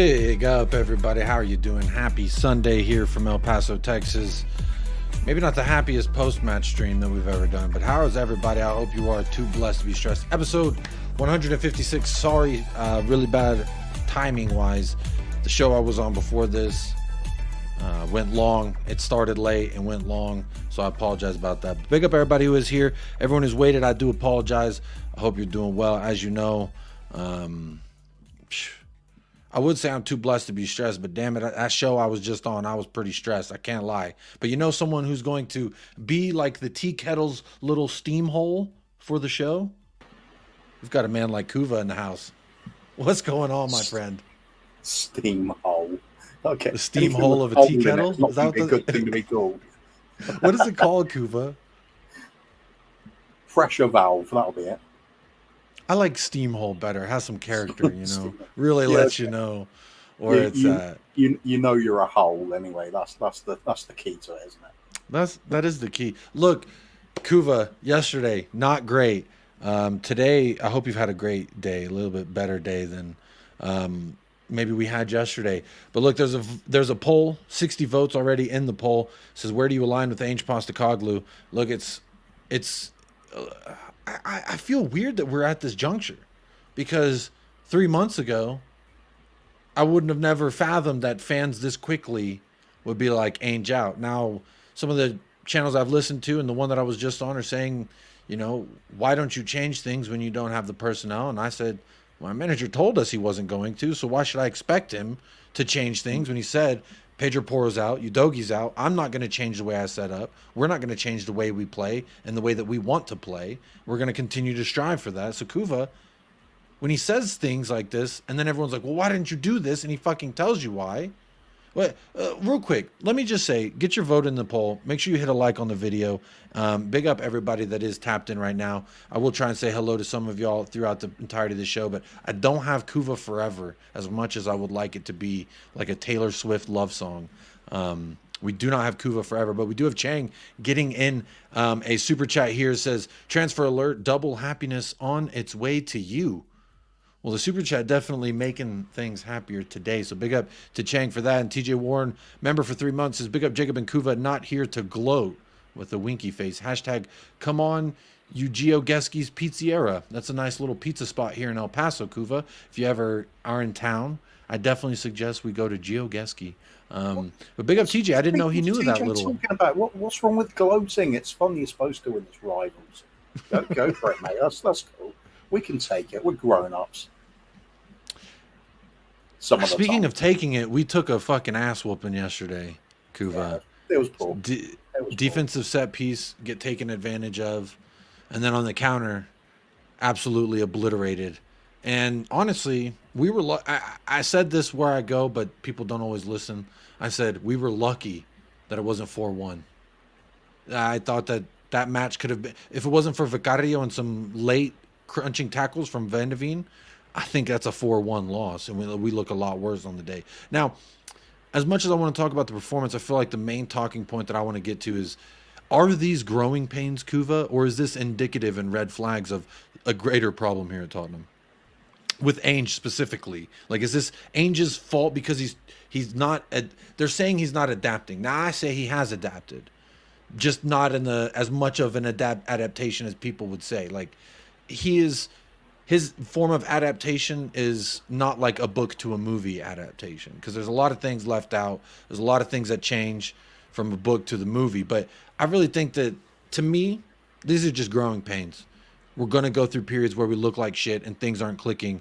Big up, everybody. How are you doing? Happy Sunday here from El Paso, Texas. Maybe not the happiest post-match stream that we've ever done, but how is everybody? I hope you are too blessed to be stressed. Episode 156. Sorry, really bad timing-wise. The show I was on before this went long. It started late and went long, so I apologize about that. Big up everybody who is here. Everyone who's waited, I do apologize. I hope you're doing well. As you know, I would say I'm too blessed to be stressed, but damn it, that show I was just on, I was pretty stressed. I can't lie. But you know someone who's going to be like the tea kettle's little steam hole for the show? We've got a man like Kuva in the house. What's going on, my friend? Steam hole. Okay. The steam hole of a tea kettle? Is that a good thing to be called? What is it called, Kuva? Pressure valve, that'll be it. I like steam hole better. It has some character, you know. Really lets you know where it's at. You know you're a hole anyway. That's the key to it, isn't it? That is the key. Look, Kuva, yesterday, not great. Today, I hope you've had a great day, a little bit better day than maybe we had yesterday. But look, there's a poll, 60 votes already in the poll. It says, where do you align with ANGE Postacoglu? Look, I feel weird that we're at this juncture, because 3 months ago, I wouldn't have never fathomed that fans this quickly would be like ANGE out. Now, some of the channels I've listened to and the one that I was just on are saying, you know, why don't you change things when you don't have the personnel? And I said, my manager told us he wasn't going to, so why should I expect him to change things when he said, Pedro Porro's out, Udogi's out. I'm not going to change the way I set up. We're not going to change the way we play and the way that we want to play. We're going to continue to strive for that. So Kuva, when he says things like this, and then everyone's like, well, why didn't you do this? And he fucking tells you why. Well, real quick, let me just say, get your vote in the poll. Make sure you hit a like on the video. Big up everybody that is tapped in right now. I will try and say hello to some of y'all throughout the entirety of the show, but I don't have Kuva forever as much as I would like it to be like a Taylor Swift love song. We do not have Kuva forever, but we do have Chang getting in a super chat here. It says, transfer alert, double happiness on its way to you. Well, the super chat definitely making things happier today. So big up to Chang for that. And TJ Warren, member for 3 months, says big up Jacob and Kuva, not here to gloat with a winky face. Hashtag come on, you Geogeski's Pizzeria. That's a nice little pizza spot here in El Paso, Kuva. If you ever are in town, I definitely suggest we go to Geogeski. But big up TJ. I didn't know he knew that little. Talking about what's wrong with gloating? It's fun. You're supposed to when it's rivals. Go for it, mate. That's cool. We can take it. We're grown-ups. Speaking of taking it, we took a fucking ass whooping yesterday, Kuva. Yeah, it was poor. Defensive set piece, get taken advantage of. And then on the counter, absolutely obliterated. And honestly, we were I said this where I go, but people don't always listen. I said we were lucky that it wasn't 4-1. I thought that match could have been, if it wasn't for Vicario and some late crunching tackles from Van de Veen, I think that's a 4-1 loss, and we look a lot worse on the day. Now, as much as I want to talk about the performance, I feel like the main talking point that I want to get to is, are these growing pains, Kuva, or is this indicative and red flags of a greater problem here at Tottenham? With ANGE specifically. Like, is this ANGE's fault because he's not, they're saying he's not adapting. Now, I say he has adapted, just not in as much of an adaptation as people would say. Like, his form of adaptation is not like a book to a movie adaptation, because there's a lot of things left out. There's a lot of things that change from a book to the movie. But I really think that, to me, these are just growing pains. We're going to go through periods where we look like shit and things aren't clicking.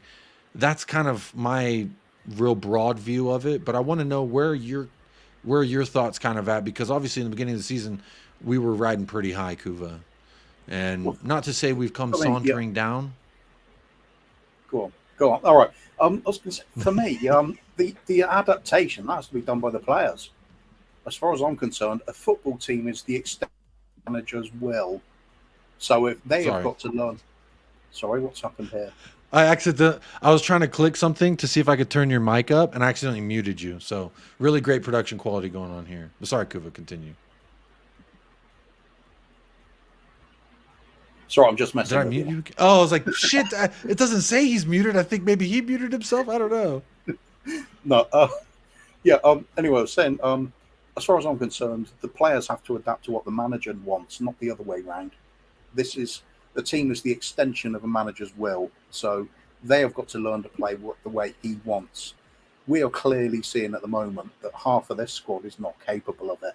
That's kind of my real broad view of it. But I want to know where your thoughts kind of at, because obviously in the beginning of the season, we were riding pretty high, Kuva. And not to say we've come sauntering down. Go on. All right. I was going to say, for me, the adaptation, that has to be done by the players. As far as I'm concerned, a football team is the extent manager's will. So if they have got to learn. Sorry, what's happened here? I was trying to click something to see if I could turn your mic up, and I accidentally muted you. So really great production quality going on here. But sorry, Kuva, continue. Sorry, I'm just messing with you. Oh, I was like, shit, it doesn't say he's muted. I think maybe he muted himself. I don't know. No, yeah. Anyway, I was saying, as far as I'm concerned, the players have to adapt to what the manager wants, not the other way round. The team is the extension of a manager's will, so they have got to learn to play the way he wants. We are clearly seeing at the moment that half of this squad is not capable of it.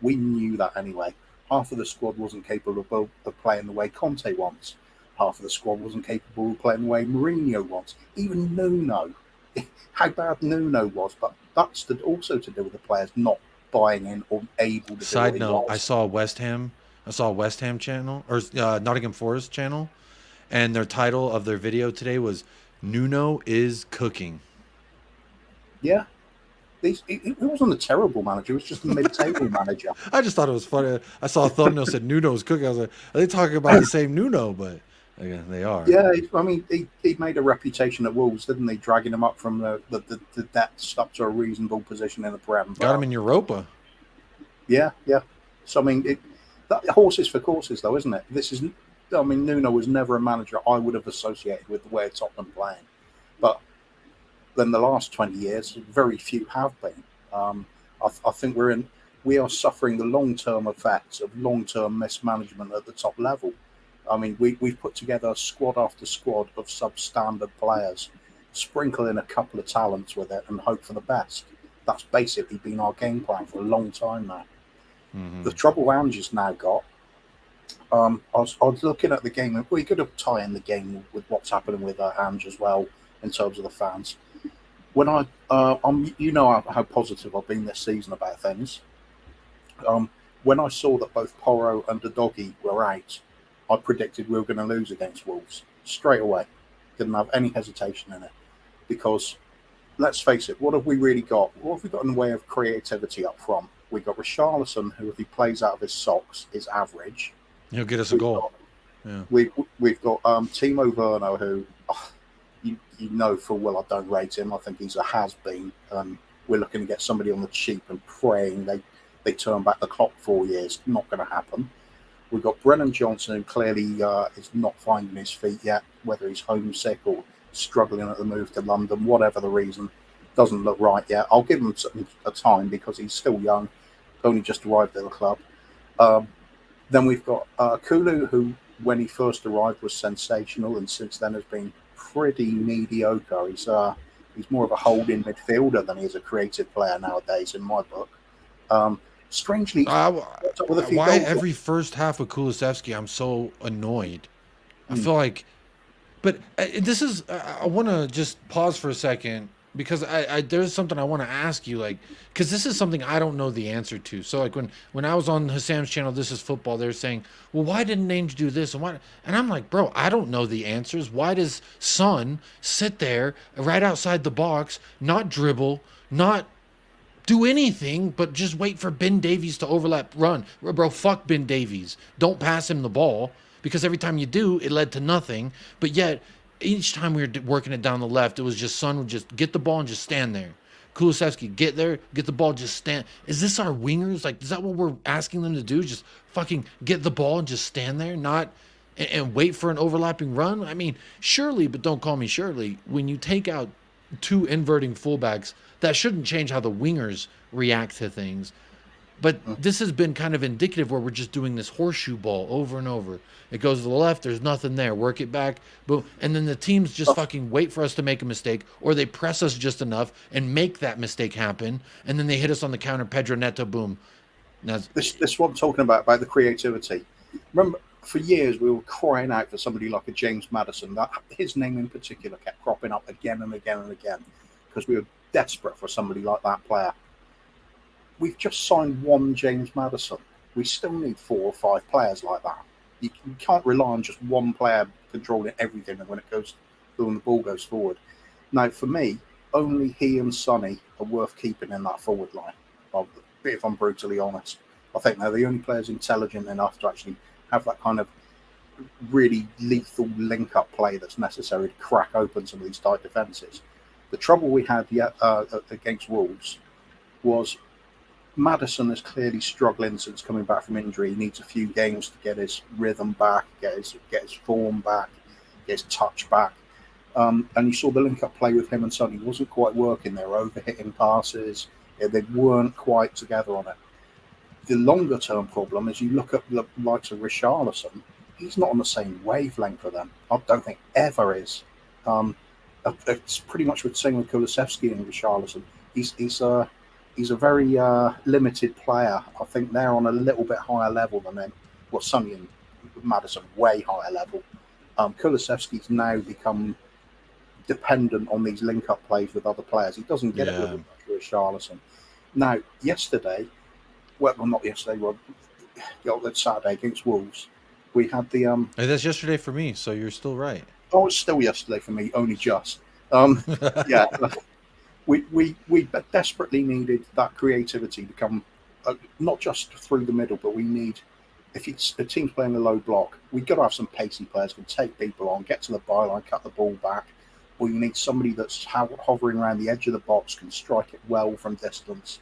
We knew that anyway. Half of the squad wasn't capable of playing the way Conte wants. Half of the squad wasn't capable of playing the way Mourinho wants. Even Nuno, how bad Nuno was, but that's also to do with the players not buying in or able to do what Side he note: was. I saw a West Ham channel or Nottingham Forest channel, and their title of their video today was "Nuno is cooking." Yeah, he wasn't a terrible manager. He was just a mid-table manager. I just thought it was funny. I saw a thumbnail said Nuno's cooking. I was like, are they talking about the same Nuno? But again, they are. Yeah, I mean, he made a reputation at Wolves, didn't he? Dragging him up from the depths up to a reasonable position in the Prem. Got him in Europa. Yeah, yeah. So I mean, horses for courses, though, isn't it? I mean, Nuno was never a manager I would have associated with the way Tottenham playing, but then the last 20 years, very few have been. I think we are suffering the long-term effects of long-term mismanagement at the top level. I mean, we've put together squad after squad of substandard players, sprinkle in a couple of talents with it, and hope for the best. That's basically been our game plan for a long time now. Mm-hmm. The trouble Ange has now got, I was looking at the game, and we could have tie in the game with what's happening with Ange as well in terms of the fans. When you know how positive I've been this season about things. When I saw that both Porro and the doggy were out, I predicted we were going to lose against Wolves straight away. Didn't have any hesitation in it. Because, let's face it, what have we really got? What have we got in the way of creativity up front? We've got Richarlison, who, if he plays out of his socks, is average. He'll get us a goal. Yeah. We've got Timo Werner, who, you know full well I don't rate him. I think he's a has-been. We're looking to get somebody on the cheap and praying they turn back the clock 4 years. Not going to happen. We've got Brennan Johnson, who clearly is not finding his feet yet, whether he's homesick or struggling at the move to London, whatever the reason, doesn't look right yet. I'll give him a time because he's still young, only just arrived at the club. Then we've got Kulu, who, when he first arrived, was sensational, and since then has been pretty mediocre. He's more of a holding midfielder than he is a creative player nowadays, in my book. Strangely, why every first half of Kulusevski I'm so annoyed? I feel like, but this is I want to just pause for a second because I there's something I want to ask you, like, because this is something I don't know the answer to. So like when I was on Hassam's channel, This Is Football, they're saying, well, why didn't Ainge do this and why? And I'm like, bro, I don't know the answers. Why does Son sit there right outside the box, not dribble, not do anything but just wait for Ben Davies to overlap run? Bro, fuck Ben Davies. Don't pass him the ball, because every time you do, it led to nothing. But yet, each time we were working it down the left, it was just Son would just get the ball and just stand there. Kulusevski, get there, get the ball, just stand. Is this our wingers? Like, is that what we're asking them to do? Just fucking get the ball and just stand there, not and wait for an overlapping run? I mean, surely, but don't call me Shirley, when you take out two inverting fullbacks, that shouldn't change how the wingers react to things. But this has been kind of indicative where we're just doing this horseshoe ball over and over. It goes to the left, there's nothing there. Work it back, boom. And then the teams just fucking wait for us to make a mistake, or they press us just enough and make that mistake happen. And then they hit us on the counter, Pedro Neto, boom. This is what I'm talking about the creativity. Remember, for years we were crying out for somebody like a James Maddison. That his name in particular kept cropping up again and again and again because we were desperate for somebody like that player. We've just signed one James Maddison. We still need 4 or 5 players like that. You can't rely on just one player controlling everything when the ball goes forward. Now, for me, only he and Sonny are worth keeping in that forward line, if I'm brutally honest. I think they're the only players intelligent enough to actually have that kind of really lethal link-up play that's necessary to crack open some of these tight defences. The trouble we had against Wolves was Maddison is clearly struggling since coming back from injury. He needs a few games to get his rhythm back, get his form back, get his touch back. And you saw the link-up play with him and Sonny wasn't quite working. They were overhitting passes. They weren't quite together on it. The longer-term problem is you look at the likes of Richarlison. He's not on the same wavelength for them. I don't think ever is. It's pretty much the same with Kulusevski and Richarlison. He's a very limited player. I think they're on a little bit higher level than them. Well, Sonny and Maddison way higher level. Kulusevski's now become dependent on these link-up plays with other players. He doesn't get it with Richarlison. Now, yesterday, well, not yesterday, Saturday against Wolves, we had the That's yesterday for me, so you're still right. Oh, it's still yesterday for me, only just. Yeah, we desperately needed that creativity to come, not just through the middle, but we need, if it's a team playing a low block, we've got to have some pacey players who can take people on, get to the byline, cut the ball back. Or you need somebody that's hovering around the edge of the box, can strike it well from distance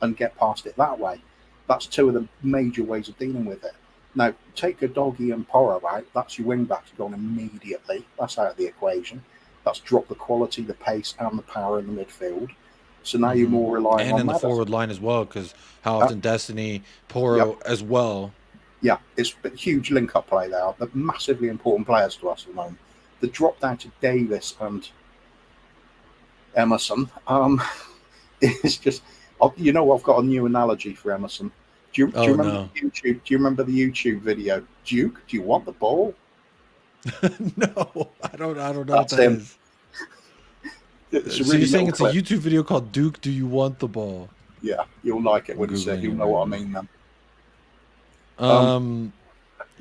and get past it that way. That's two of the major ways of dealing with it. Now, take a Doggy and Porro out, that's your wing backs gone immediately. That's out of the equation. That's dropped the quality, the pace, and the power in the midfield. So now you're more relying on and in the forward line as well, because how often Destiny, Porro as well. Yeah, it's a huge link-up play there. They're massively important players to us at the moment. The drop down to Davis and Emerson is just, you know, I've got a new analogy for Emerson. Do you remember the YouTube? Do you remember the YouTube video? Duke, do you want the ball? No, I don't know That's what that him. is. So you're saying it's a YouTube video called Duke, do you want the ball? Yeah, you'll like it when you see it. You'll know what I mean then. Yeah,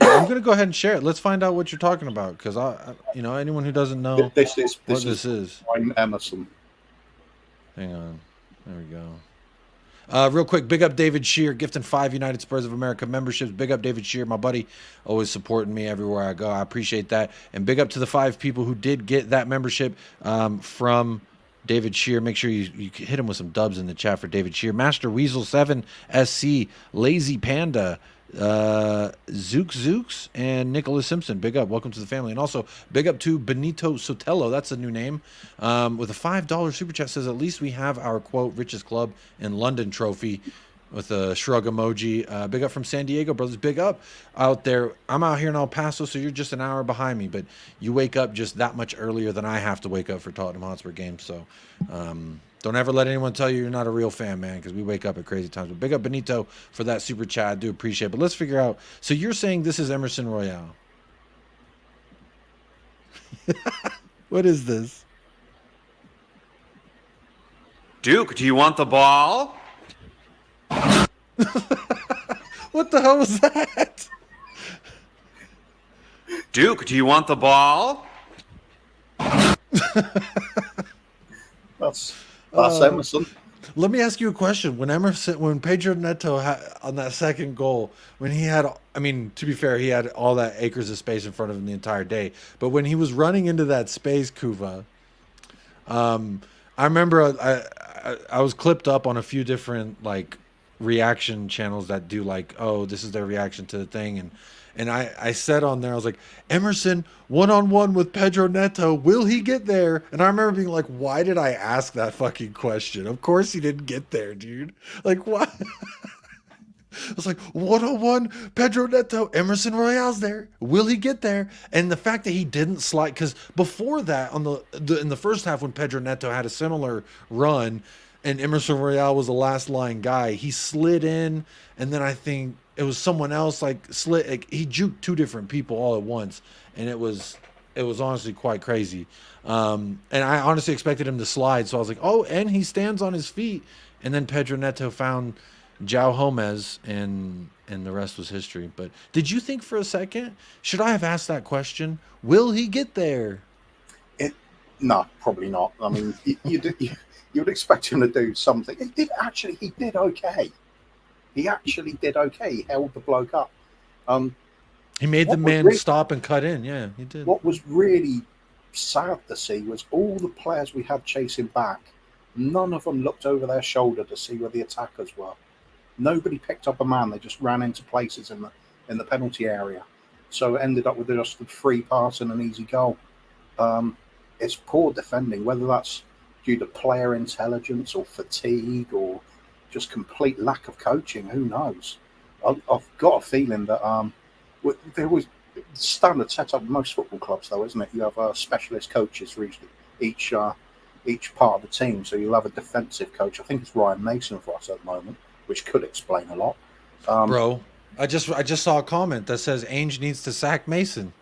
I'm going to go ahead and share it. Let's find out what you're talking about, because anyone who doesn't know this is Emerson. Hang on, there we go. Real quick, big up David Shear, gifting 5 United Spurs of America memberships. Big up David Shear, my buddy, always supporting me everywhere I go. I appreciate that. And big up to the 5 people who did get that membership from David Shear. Make sure you hit him with some dubs in the chat for David Shear. Master Weasel 7 SC, Lazy Panda, Zooks, and Nicholas Simpson. Big up. Welcome to the family. And also, big up to Benito Sotelo. That's a new name. With a $5 super chat, says, at least we have our, quote, richest club in London trophy, with a shrug emoji. Big up from San Diego, brothers. Big up out there. I'm out here in El Paso, so you're just an hour behind me, but you wake up just that much earlier than I have to wake up for Tottenham Hotspur games. So don't ever let anyone tell you you're not a real fan, man, because we wake up at crazy times. But big up Benito for that super chat. I do appreciate it. But let's figure out. So you're saying this is Emerson Royale. What is this? Duke, do you want the ball? What the hell was that? Duke, do you want the ball? That's Emerson. Let me ask you a question. When Pedro Neto had on that second goal, when he had, I mean, to be fair, he had all that acres of space in front of him the entire day. But when he was running into that space, Kuva, I remember I was clipped up on a few different reaction channels that do this is their reaction to the thing, and I said on there, I was like, Emerson one-on-one with Pedro Neto, will he get there? And I remember being like, why did I ask that fucking question? Of course he didn't get there, dude. Like, what? I was like, one-on-one Pedro Neto, Emerson Royale's there, will he get there? And the fact that he didn't slide, because before that, on in the first half, when Pedro Neto had a similar run and Emerson Royale was the last line guy, he slid in, and then I think it was someone else slid. He juked 2 different people all at once, and it was honestly quite crazy. And I honestly expected him to slide, so I was like, oh, and he stands on his feet, and then Pedro Neto found João Gomez, and the rest was history. But did you think for a second, should I have asked that question? Will he get there? No, probably not. I mean, you would expect him to do something. He did okay. He actually did okay. He held the bloke up. He made the man stop and cut in. Yeah, he did. What was really sad to see was all the players we had chasing back, none of them looked over their shoulder to see where the attackers were. Nobody picked up a man. They just ran into places in the penalty area. So it ended up with just a free pass and an easy goal. it's poor defending, whether that's due to player intelligence or fatigue or just complete lack of coaching. Who knows? I've got a feeling that there was standard setup in most football clubs, though, isn't it? You have specialist coaches for each part of the team. So you'll have a defensive coach. I think it's Ryan Mason for us at the moment, which could explain a lot. Bro, I just saw a comment that says Ainge needs to sack Mason.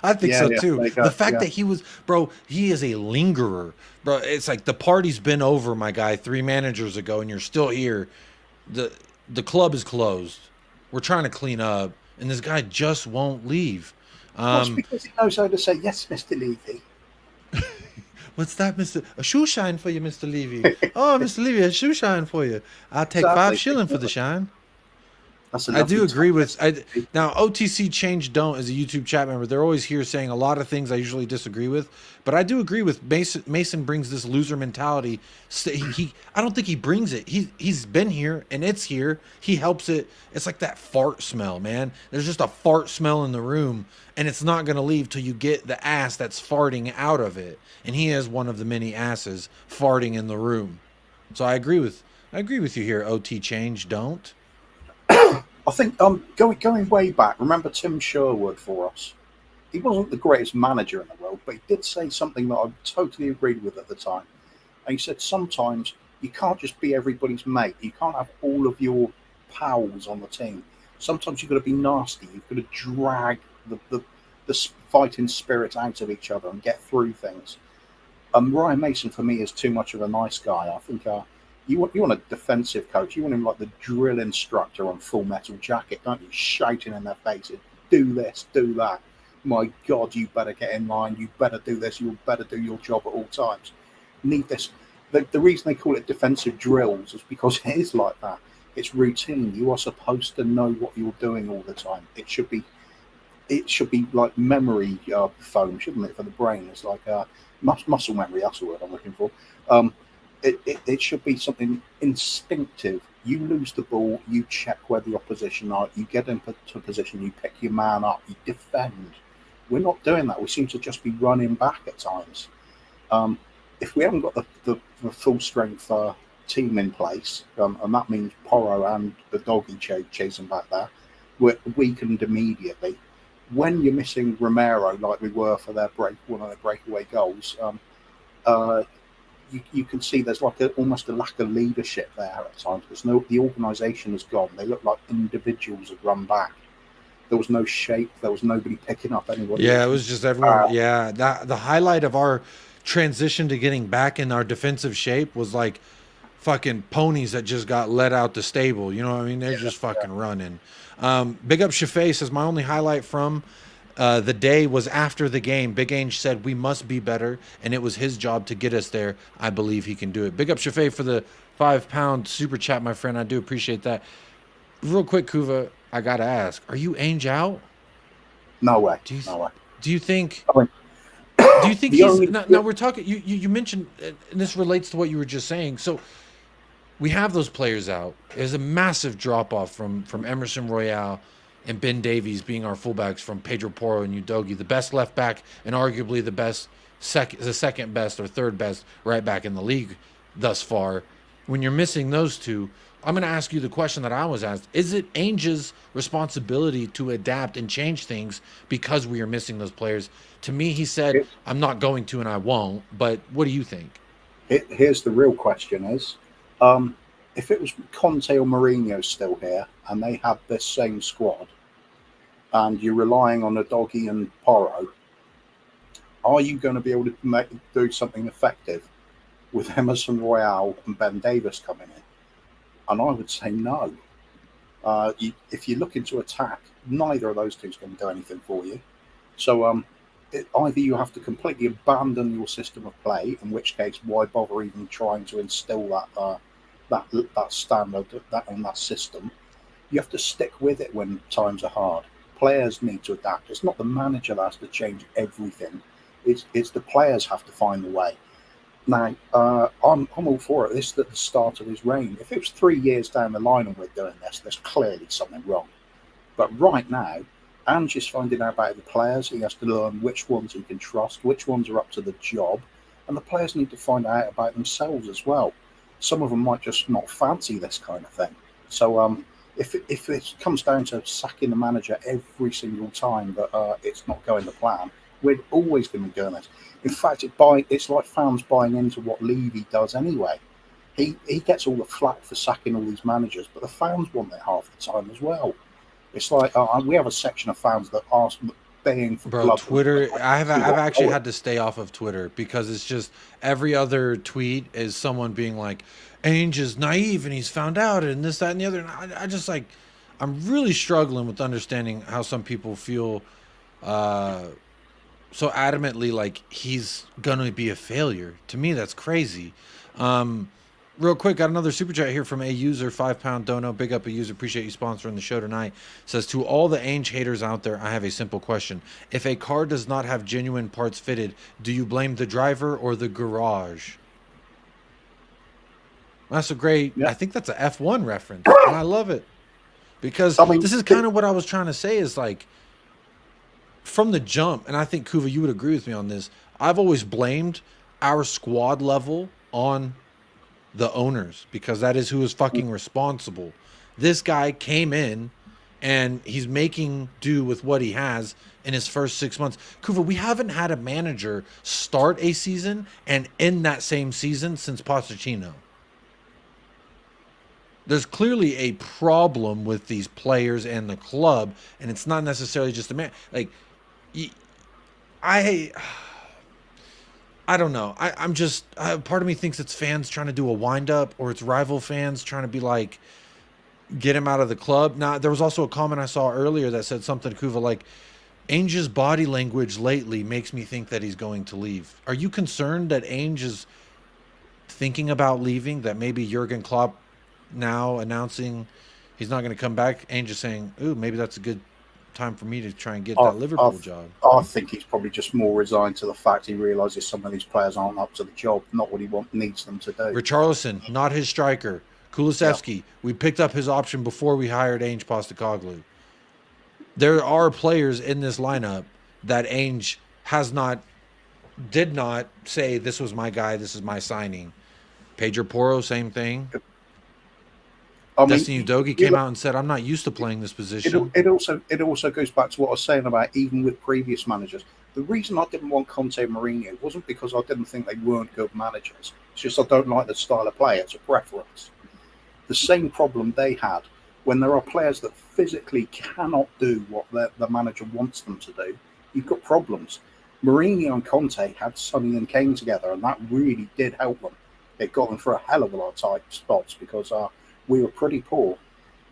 I think so too. The fact that he was, bro, he is a lingerer, bro. It's like the party's been over, my guy, 3 managers ago, and you're still here. The club is closed. We're trying to clean up, and this guy just won't leave. That's because he knows how to say yes, Mr. Levy. What's that, Mr. A shoe shine for you, Mr. Levy? Oh, Mr. Levy, a shoe shine for you. I'll take 5 shilling for the shine. I do agree with now OTC Change Don't as a YouTube chat member. They're always here saying a lot of things I usually disagree with, but I do agree with Mason brings this loser mentality. I don't think he brings it. He's been here and it's here. He helps it. It's like that fart smell, man. There's just a fart smell in the room, and it's not going to leave till you get the ass that's farting out of it. And he is one of the many asses farting in the room. So I agree with you here, OT Change Don't. I think going way back, remember Tim Sherwood for us? He wasn't the greatest manager in the world, but he did say something that I totally agreed with at the time. And he said sometimes you can't just be everybody's mate. You can't have all of your pals on the team. Sometimes you've got to be nasty. You've got to drag the fighting spirit out of each other and get through things. Ryan Mason, for me, is too much of a nice guy. I think you want a defensive coach. You want him like the drill instructor on Full Metal Jacket, don't you? Shouting in their faces, do this, do that. My God, you better get in line. You better do this. You better do your job at all times. Need this. The reason they call it defensive drills is because it is like that. It's routine. You are supposed to know what you're doing all the time. It should be like memory foam, shouldn't it, for the brain? It's like muscle memory. That's the word I'm looking for. It should be something instinctive. You lose the ball, you check where the opposition are, you get into a position, you pick your man up, you defend. We're not doing that. We seem to just be running back at times. If we haven't got the full strength team in place, and that means Porro and the doggy chasing back there, we're weakened immediately. When you're missing Romero, like we were for one of their breakaway goals, you can see there's like almost a lack of leadership there at times. The organisation has gone. They look like individuals have run back. There was no shape. There was nobody picking up anybody. Yeah, it was just everyone. The highlight of our transition to getting back in our defensive shape was like fucking ponies that just got let out the stable. You know what I mean? They're just fucking running. Big up Shafay says my only highlight from the day was after the game. Big Ange said we must be better, and it was his job to get us there. I believe he can do it. Big up Shafay for the £5 super chat, my friend. I do appreciate that. Real quick, Kuva, I gotta ask: are you Ange out? No way. No way. Do you think? I mean, do you think he's now? We're talking. You mentioned, and this relates to what you were just saying. So we have those players out. There's a massive drop off from Emerson Royale and Ben Davies being our fullbacks from Pedro Porro and Udogie, the best left back and arguably the second best or third best right back in the league thus far. When you're missing those two, I'm going to ask you the question that I was asked. Is it Ange's responsibility to adapt and change things because we are missing those players? To me, he said, I'm not going to and I won't. But what do you think? Here's the real question is, if it was Conte or Mourinho still here and they had this same squad and you're relying on Udogie and Porro, are you going to be able to do something effective with Emerson Royale and Ben Davies coming in? And I would say no. If you're looking to attack, neither of those two is going to do anything for you. So either you have to completely abandon your system of play, in which case why bother even trying to instill that standard in that system. You have to stick with it when times are hard. Players need to adapt. It's not the manager that has to change everything. It's the players have to find the way. Now, I'm all for it. This is at the start of his reign. If it was 3 years down the line and we're doing this, there's clearly something wrong. But right now, Ange is finding out about the players. He has to learn which ones he can trust, which ones are up to the job, and the players need to find out about themselves as well. Some of them might just not fancy this kind of thing. So if it comes down to sacking the manager every single time that it's not going to plan, we're always going to be doing this. In fact, it's like fans buying into what Levy does anyway. He gets all the flack for sacking all these managers, but the fans want it half the time as well. It's like we have a section of fans that ask begging for Bro, blood. Twitter. I've actually had to stay off of Twitter because it's just every other tweet is someone being like, Ainge is naive and he's found out and this, that, and the other. And I just like, I'm really struggling with understanding how some people feel so adamantly like he's gonna be a failure. To me, that's crazy. Real quick, got another super chat here from a user, £5 dono. Big up a user. Appreciate you sponsoring the show tonight. Says, to all the Ainge haters out there, I have a simple question. If a car does not have genuine parts fitted, do you blame the driver or the garage? That's a great, I think that's a F1 reference. And I love it. Because this is kind of what I was trying to say is like, from the jump, and I think, Kuva, you would agree with me on this, I've always blamed our squad level on the owners because that is who is fucking responsible. This guy came in and he's making do with what he has in his first 6 months. Kuva, we haven't had a manager start a season and end that same season since Pochettino. There's clearly a problem with these players and the club, and it's not necessarily just the man. Like, I don't know. I'm just, part of me thinks it's fans trying to do a wind up, or it's rival fans trying to be like, get him out of the club. Now, there was also a comment I saw earlier that said something, Kuva, like, Ainge's body language lately makes me think that he's going to leave. Are you concerned that Ainge is thinking about leaving, that maybe Jurgen Klopp now announcing he's not going to come back? Ainge is saying, ooh, maybe that's a good time for me to try and get that Liverpool job. I think he's probably just more resigned to the fact he realises some of these players aren't up to the job, not what he needs them to do. Richarlison, not his striker. Kulusevski, we picked up his option before we hired Ainge Postecoglou. There are players in this lineup that Ainge did not say, this was my guy, this is my signing. Pedro Porro, same thing. Destiny Udogie came out and said, I'm not used to playing this position. It also goes back to what I was saying about even with previous managers. The reason I didn't want Conte and Mourinho wasn't because I didn't think they weren't good managers. It's just I don't like the style of play. It's a preference. The same problem they had when there are players that physically cannot do what the manager wants them to do, you've got problems. Mourinho and Conte had Sonny and Kane together, and that really did help them. It got them for a hell of a lot of tight spots because we were pretty poor.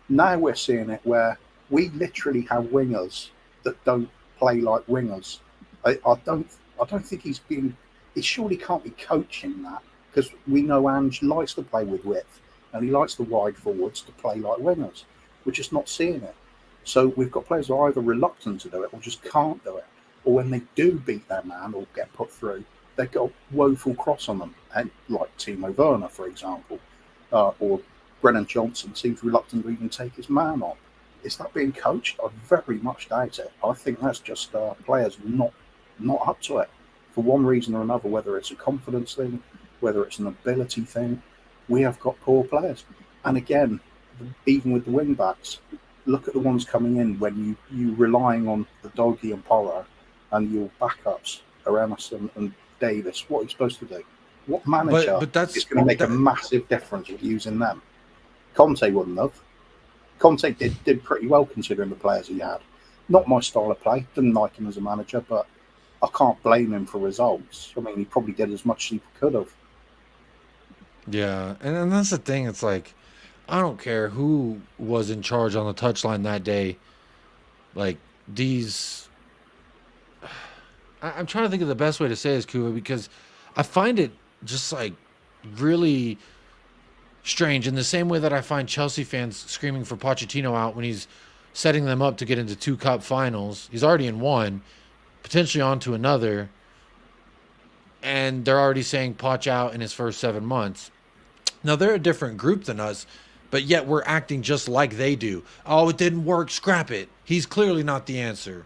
Now we're seeing it where we literally have wingers that don't play like wingers. I don't think he surely can't be coaching that, because we know Ange likes to play with width and he likes the wide forwards to play like wingers. We're just not seeing it. So we've got players who are either reluctant to do it or just can't do it. Or when they do beat their man or get put through, they've got a woeful cross on them, and like Timo Werner, for example, or Brennan Johnson seems reluctant to even take his man on. Is that being coached? I very much doubt it. I think that's just players not up to it for one reason or another, whether it's a confidence thing, whether it's an ability thing. We have got poor players. And again, even with the wing backs, look at the ones coming in when you relying on the Doggy and Porro and your backups around us and Davis. What are you supposed to do? What manager is going to make a massive difference with using them? Conte wouldn't have. Conte did pretty well considering the players he had. Not my style of play. Didn't like him as a manager, but I can't blame him for results. I mean, he probably did as much as he could have. Yeah, and that's the thing. It's like, I don't care who was in charge on the touchline that day. Like, these... I'm trying to think of the best way to say this, Kuba, because I find it just, like, really strange in the same way that I find Chelsea fans screaming for Pochettino out when he's setting them up to get into 2 cup finals. He's already in one, potentially on to another, and they're already saying Poch out in his first 7 months. Now, they're a different group than us. but yet we're acting just like they do. Oh, it didn't work. Scrap it. He's clearly not the answer.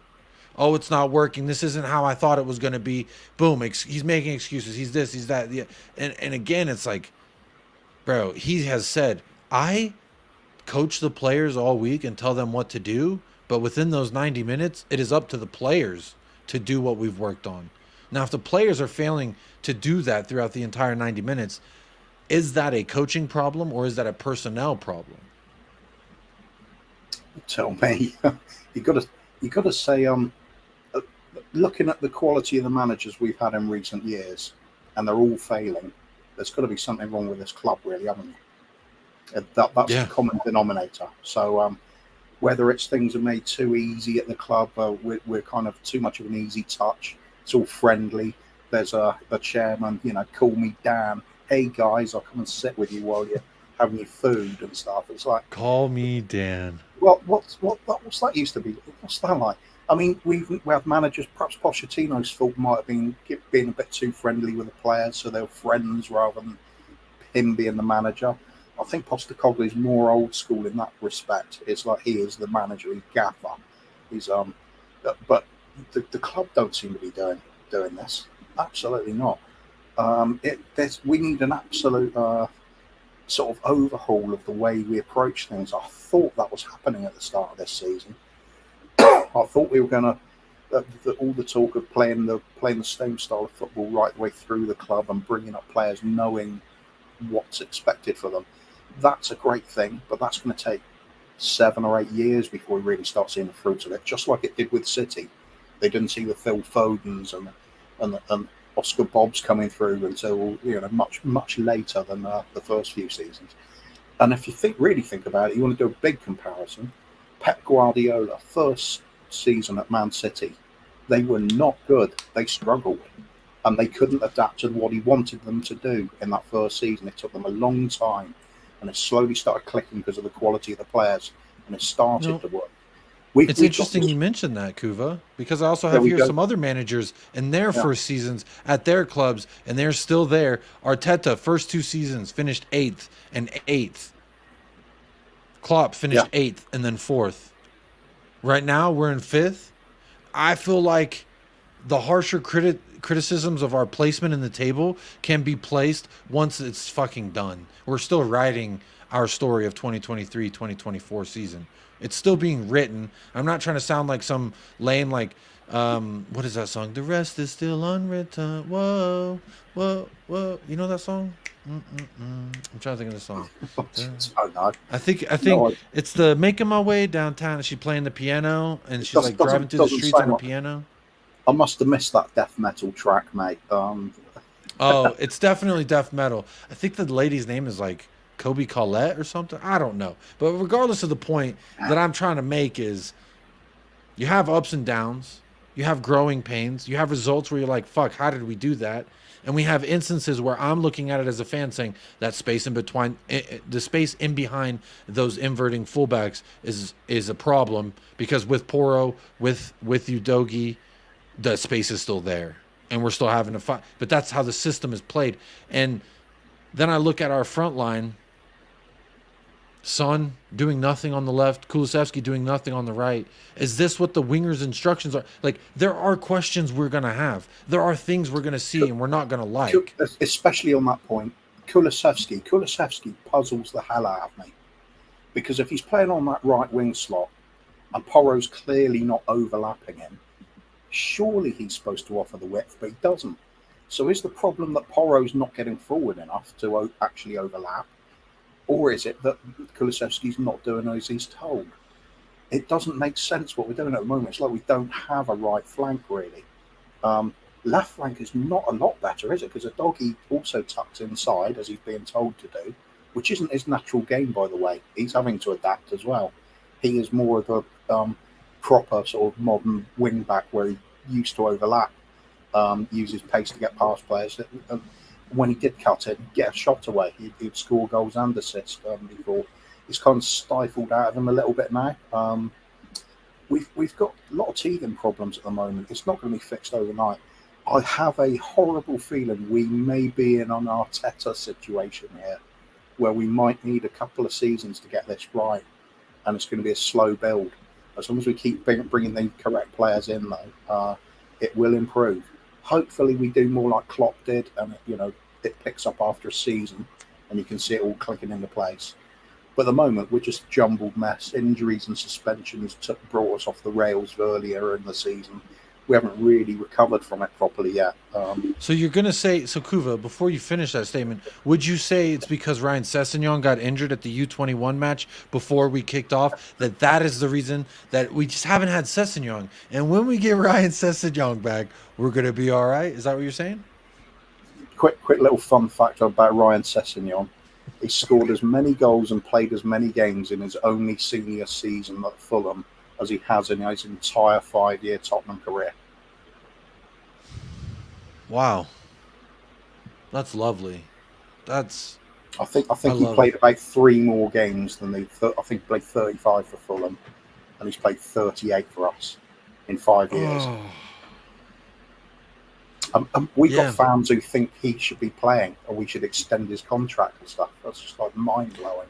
Oh, it's not working. This isn't how I thought it was going to be. Boom. He's making excuses. He's this, he's that. Yeah. And again, it's like, bro, he has said, I coach the players all week and tell them what to do. But within those 90 minutes, it is up to the players to do what we've worked on. Now, if the players are failing to do that throughout the entire 90 minutes, is that a coaching problem or is that a personnel problem? Tell me. you got to say, looking at the quality of the managers we've had in recent years, and they're all failing, there's got to be something wrong with this club, really, haven't you? That's the common denominator. So whether it's things are made too easy at the club, we're kind of too much of an easy touch. It's all friendly. There's a chairman, call me Dan. Hey guys, I'll come and sit with you while you're having your food and stuff. It's like, call me Dan. Well, what's that used to be? What's that like? I mean, we have managers. Perhaps Pochettino's fault might have been being a bit too friendly with the players, so they were friends rather than him being the manager. I think Postecoglou is more old school in that respect. It's like he is the manager, he's gaffer. He's but the club don't seem to be doing this. Absolutely not. We need an absolute sort of overhaul of the way we approach things. I thought that was happening at the start of this season. I thought we were going to all the talk of playing the same style of football right the way through the club and bringing up players knowing what's expected for them. That's a great thing, but that's going to take 7 or 8 years before we really start seeing the fruits of it. Just like it did with City, they didn't see the Phil Fodens and Oscar Bobbs coming through until much later than the first few seasons. And if you really think about it, you want to do a big comparison. Pep Guardiola, first season at Man City, they were not good. They struggled, and they couldn't adapt to what he wanted them to do in that first season. It took them a long time, and it slowly started clicking because of the quality of the players, and it started to work. It's interesting you mentioned that, Kuva, because I also have here some other managers in their first seasons at their clubs, and they're still there. Arteta, first 2 seasons, finished 8th and 8th. Klopp finished 8th and then 4th. Right now, we're in 5th. I feel like the harsher criticisms of our placement in the table can be placed once it's fucking done. We're still writing our story of 2023-2024 season. It's still being written. I'm not trying to sound like some lame, like, what is that song? The rest is still unwritten. Whoa, whoa, whoa. You know that song? I'm trying to think of the song. I think it's the Making My Way Downtown. And she's playing the piano, and she's like driving through the streets on a piano. I must have missed that death metal track, mate. Oh, it's definitely death metal. I think the lady's name is like Kobe Collette or something. I don't know. But regardless of the point that I'm trying to make is you have ups and downs. You have growing pains. You have results where you're like, fuck, how did we do that? And we have instances where I'm looking at it as a fan saying that space in between, the space in behind those inverting fullbacks is a problem because with Porro, with Udogie, the space is still there. And we're still having to fight. But that's how the system is played. And then I look at our front line. Son doing nothing on the left, Kulusevski doing nothing on the right. Is this what the wingers' instructions are? Like, there are questions we're going to have. There are things we're going to see and we're not going to like. Especially on that point, Kulusevski puzzles the hell out of me. Because if he's playing on that right wing slot and Porro's clearly not overlapping him, surely he's supposed to offer the width, but he doesn't. So is the problem that Porro's not getting forward enough to actually overlap? Or is it that Kulusevski's not doing as he's told? It doesn't make sense what we're doing at the moment. It's like we don't have a right flank, really. Left flank is not a lot better, is it? Because Udogie also tucks inside, as he's being told to do, which isn't his natural game, by the way. He's having to adapt as well. He is more of a proper sort of modern wing-back where he used to overlap, uses pace to get past players. When he did cut it, get a shot away, he'd score goals and assists before. It's kind of stifled out of him a little bit now. We've got a lot of teething problems at the moment. It's not going to be fixed overnight. I have a horrible feeling we may be in an Arteta situation here, where we might need a couple of seasons to get this right, and it's going to be a slow build. As long as we keep bringing the correct players in, though, it will improve. Hopefully, we do more like Klopp did, and it picks up after a season, and you can see it all clicking into place. But at the moment, we're just a jumbled mess. Injuries and suspensions brought us off the rails earlier in the season. We haven't really recovered from it properly yet. So you're going to say, so Kuva, before you finish that statement, would you say it's because Ryan Sessegnon got injured at the U21 match before we kicked off, that is the reason that we just haven't had Sessegnon? And when we get Ryan Sessegnon back, we're going to be all right? Is that what you're saying? Quick little fun fact about Ryan Sessegnon. He scored as many goals and played as many games in his only senior season at Fulham as he has in his entire 5-year Tottenham career. Wow, that's lovely. I think he played about 3 more games than I think he played 35 for Fulham, and he's played 38 for us in 5 years. We've got fans who think he should be playing, or we should extend his contract and stuff. That's just like mind blowing.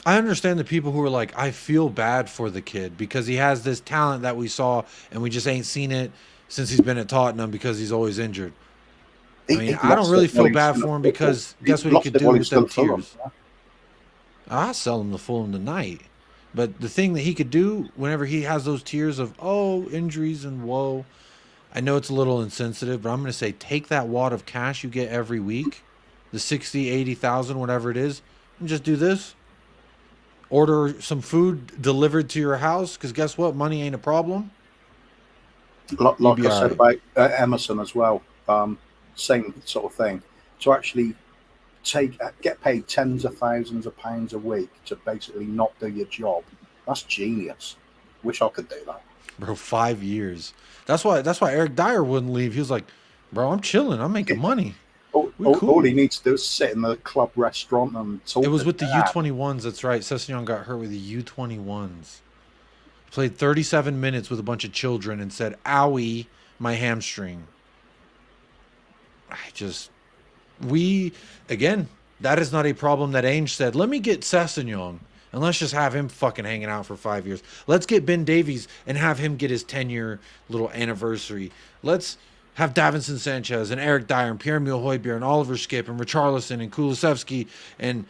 I understand the people who are like, I feel bad for the kid because he has this talent that we saw and we just ain't seen it since he's been at Tottenham because he's always injured. I don't really feel bad for him because guess what he could do with them tears? I'll sell him to Fulham tonight. But the thing that he could do whenever he has those tears of, injuries and woe, I know it's a little insensitive, but I'm going to say take that wad of cash you get every week, the 60, 80,000, whatever it is, and just do this. Order some food delivered to your house because guess what? Money ain't a problem. Like I said about Emerson as well, same sort of thing. To actually get paid tens of thousands of pounds a week to basically not do your job, that's genius. Wish I could do that. Bro, 5 years. That's why Eric Dyer wouldn't leave. He was like, bro, I'm chilling. I'm making money. All he needs to do is sit in the club restaurant and talk. It was with the U21s. That's right. Sessegnon got hurt with the U21s. Played 37 minutes with a bunch of children and said, owie, my hamstring. Again, that is not a problem that Ainge said, let me get Sessegnon and let's just have him fucking hanging out for 5 years. Let's get Ben Davies and have him get his 10-year little anniversary. Let's have Davinson Sanchez and Eric Dyer and Pierre-Emile Højbjerg and Oliver Skip and Richarlison and Kulusevski and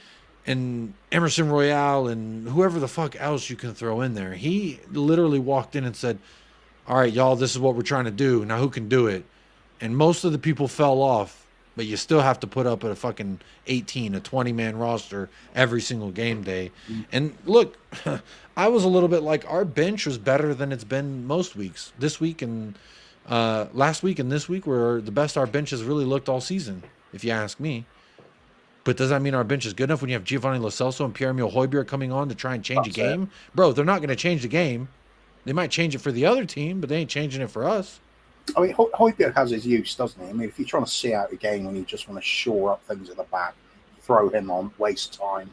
Emerson Royale and whoever the fuck else you can throw in there. He literally walked in and said, all right, y'all, this is what we're trying to do. Now who can do it? And most of the people fell off, but you still have to put up a fucking 20-man roster every single game day. And look, I was a little bit like our bench was better than it's been most weeks. This week and last week and this week were the best our bench has really looked all season, if you ask me. But does that mean our bench is good enough when you have Giovanni Lo Celso and Pierre-Emile Højbjerg coming on to try and change a game? Bro, they're not going to change the game. They might change it for the other team, but they ain't changing it for us. I mean, Højbjerg has his use, doesn't he? I mean, if you're trying to see out a game and you just want to shore up things at the back, throw him on, waste time,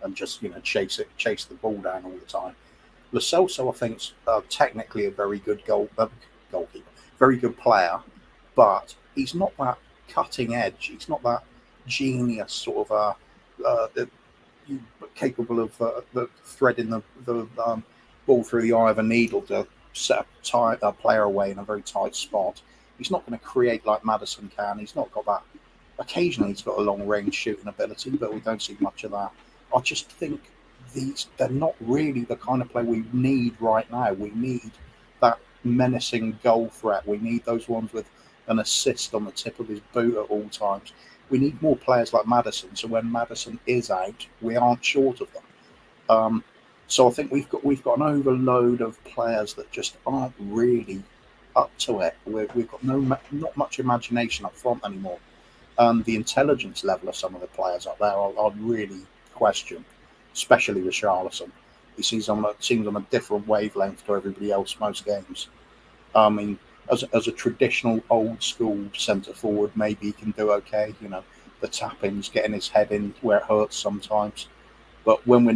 and just chase the ball down all the time. Lo Celso, I think, is technically a very good goalkeeper, very good player, but he's not that cutting edge. He's not that genius sort of capable of threading the ball through the eye of a needle to set a player away in a very tight spot. He's not going to create like Maddison can. He's not got that. Occasionally he's got a long range shooting ability, but we don't see much of that. I just think they're not really the kind of player we need right now. We need that menacing goal threat. We need those ones with an assist on the tip of his boot at all times. We need more players like Maddison, so when Maddison is out, we aren't short of them. So I think we've got an overload of players that just aren't really up to it. We've got not much imagination up front anymore. The intelligence level of some of the players up there, I'd really question, especially with Richarlison. He seems on a different wavelength to everybody else most games. I mean, as a traditional old school centre forward, maybe he can do okay. The tappings, getting his head in where it hurts sometimes. But when we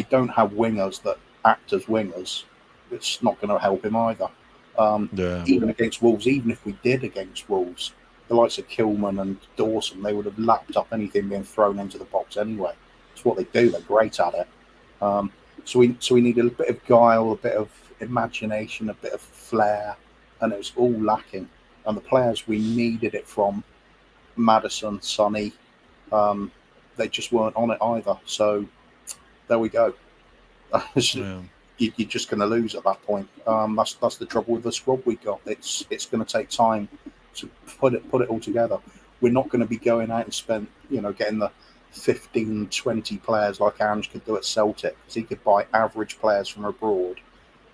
don't have wingers that act as wingers, it's not going to help him either. Even against Wolves, even if we did against Wolves, the likes of Kilman and Dawson, they would have lapped up anything being thrown into the box anyway. It's what they do. They're great at it. So we need a bit of guile, a bit of imagination, a bit of flair, and it was all lacking. And the players we needed it from, Maddison, Sonny, they just weren't on it either. So there we go. Yeah. You're just going to lose at that point. That's the trouble with the squad we got. It's going to take time to put it all together. We're not going to be going out and spend, getting the 15, 20 players like Ange could do at Celtic, because he could buy average players from abroad,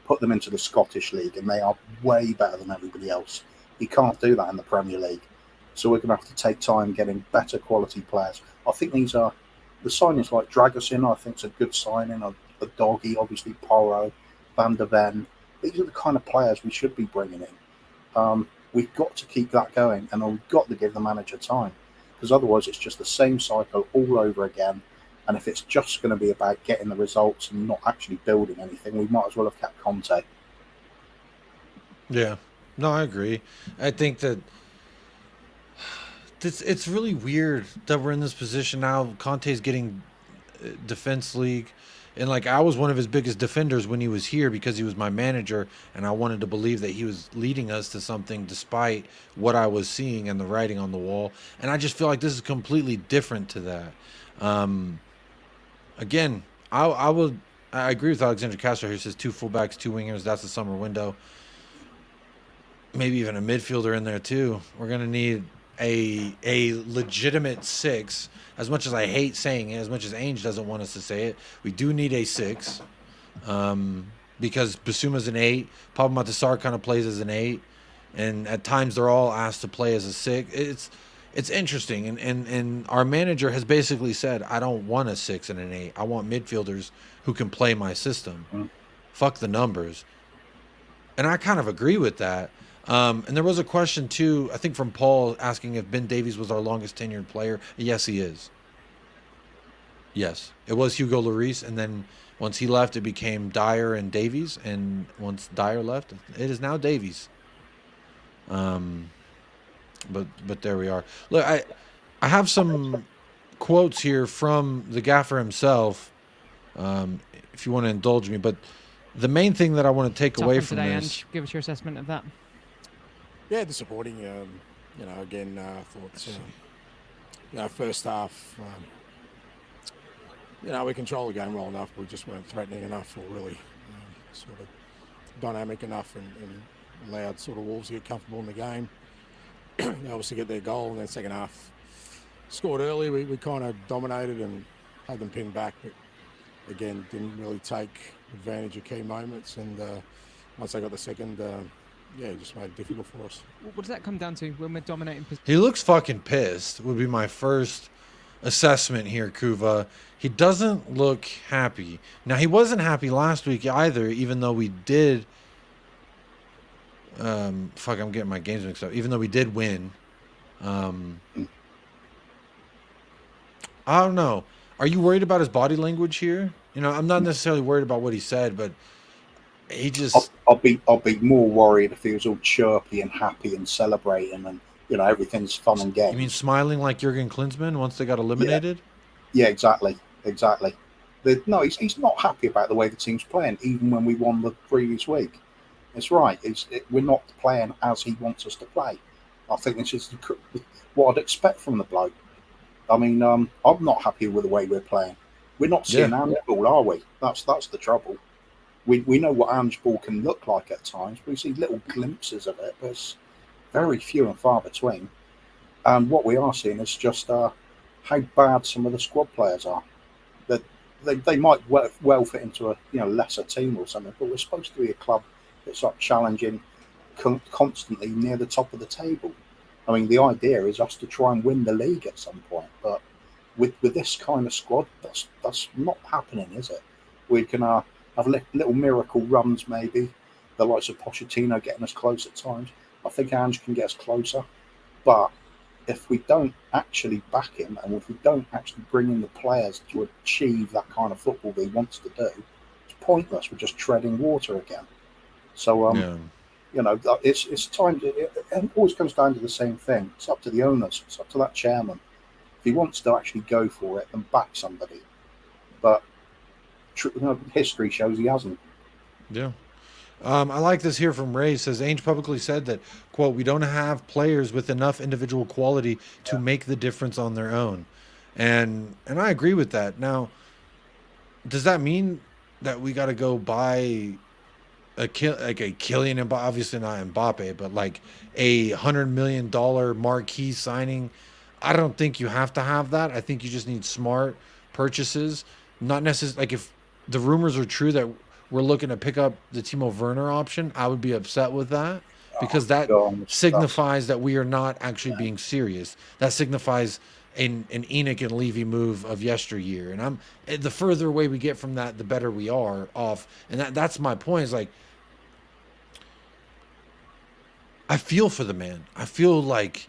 put them into the Scottish League, and they are way better than everybody else. He can't do that in the Premier League. So we're going to have to take time getting better quality players. I think these are the signings like Dragusin, I think, is a good signing. A Doggy, obviously, Porro, Van der Ven. These are the kind of players we should be bringing in. We've got to keep that going, and we've got to give the manager time, because otherwise it's just the same cycle all over again. And if it's just going to be about getting the results and not actually building anything, we might as well have kept Conte. Yeah. No, I agree. I think that it's really weird that we're in this position now. Conte's getting Defense League. And like, I was one of his biggest defenders when he was here because he was my manager, and I wanted to believe that he was leading us to something despite what I was seeing and the writing on the wall. And I just feel like this is completely different to that. Again, I agree with Alexander Castro who says 2 fullbacks, 2 wingers. That's the summer window. Maybe even a midfielder in there too. We're gonna need a legitimate 6. As much as I hate saying it, as much as Ainge doesn't want us to say it, we do need a 6. Because Basuma's an 8. Pablo Matasar kind of plays as an 8. And at times they're all asked to play as a 6. It's interesting. And our manager has basically said, I don't want a 6 and an 8. I want midfielders who can play my system. Fuck the numbers. And I kind of agree with that. And there was a question too, I think from Paul, asking if Ben Davies was our longest tenured player. Yes, he is. Yes, it was Hugo Lloris, and then once he left, it became Dyer and Davies, and once Dyer left, it is now Davies. But there we are. Look, I have some quotes here from the gaffer himself, if you want to indulge me. But the main thing that I want to take away from today, this, Ange, give us your assessment of that. Yeah, disappointing. Again, thought, first half, we controlled the game well enough. We just weren't threatening enough, or really sort of dynamic enough, and allowed sort of Wolves to get comfortable in the game. They obviously get their goal, and then second half scored early. We kind of dominated and had them pinned back, but again, didn't really take advantage of key moments. And once they got the second, it just made it difficult for us. What does that come down to when we're dominating? he looks fucking pissed, would be my first assessment here, Kuva. He doesn't look happy. Now, he wasn't happy last week either, even though we did... I'm getting my games mixed up. Even though we did win. I don't know. Are you worried about his body language here? I'm not necessarily worried about what he said, but he just... I'll be more worried if he was all chirpy and happy and celebrating, and everything's fun and games. You mean smiling like Jurgen Klinsmann once they got eliminated? Yeah, exactly. No, he's not happy about the way the team's playing, even when we won the previous week. It's right. We're not playing as he wants us to play. I think this is what I'd expect from the bloke. I mean, I'm not happy with the way we're playing. We're not seeing Ange ball, are we? That's the trouble. We know what Ange ball can look like at times. We see little glimpses of it, but it's very few and far between. And what we are seeing is just how bad some of the squad players are. That they might well fit into a lesser team or something, but we're supposed to be a club that's not challenging constantly near the top of the table. I mean, the idea is us to try and win the league at some point, but with this kind of squad, that's not happening, is it? We can have little miracle runs, maybe. The likes of Pochettino getting us close at times. I think Ange can get us closer, but if we don't actually back him, and if we don't actually bring in the players to achieve that kind of football that he wants to do, it's pointless. We're just treading water again. So You know, it's time to. It always comes down to the same thing. It's up to the owners. It's up to that chairman. If he wants to actually go for it and back somebody, but history shows he hasn't. Yeah. I like this here from Ray. It says Ainge publicly said that, quote, we don't have players with enough individual quality to make the difference on their own. And I agree with that. Now, does that mean that we got to go buy a Kylian Mbappe, obviously not Mbappe, but like a $100 million marquee signing? I don't think you have to have that. I think you just need smart purchases. Not necessarily like if the rumors are true that we're looking to pick up the Timo Werner option, I would be upset with that because that signifies that we are not actually being serious. That signifies an Enoch and Levy move of yesteryear. And the further away we get from that, the better we are off. And that's my point is like, I feel for the man. I feel like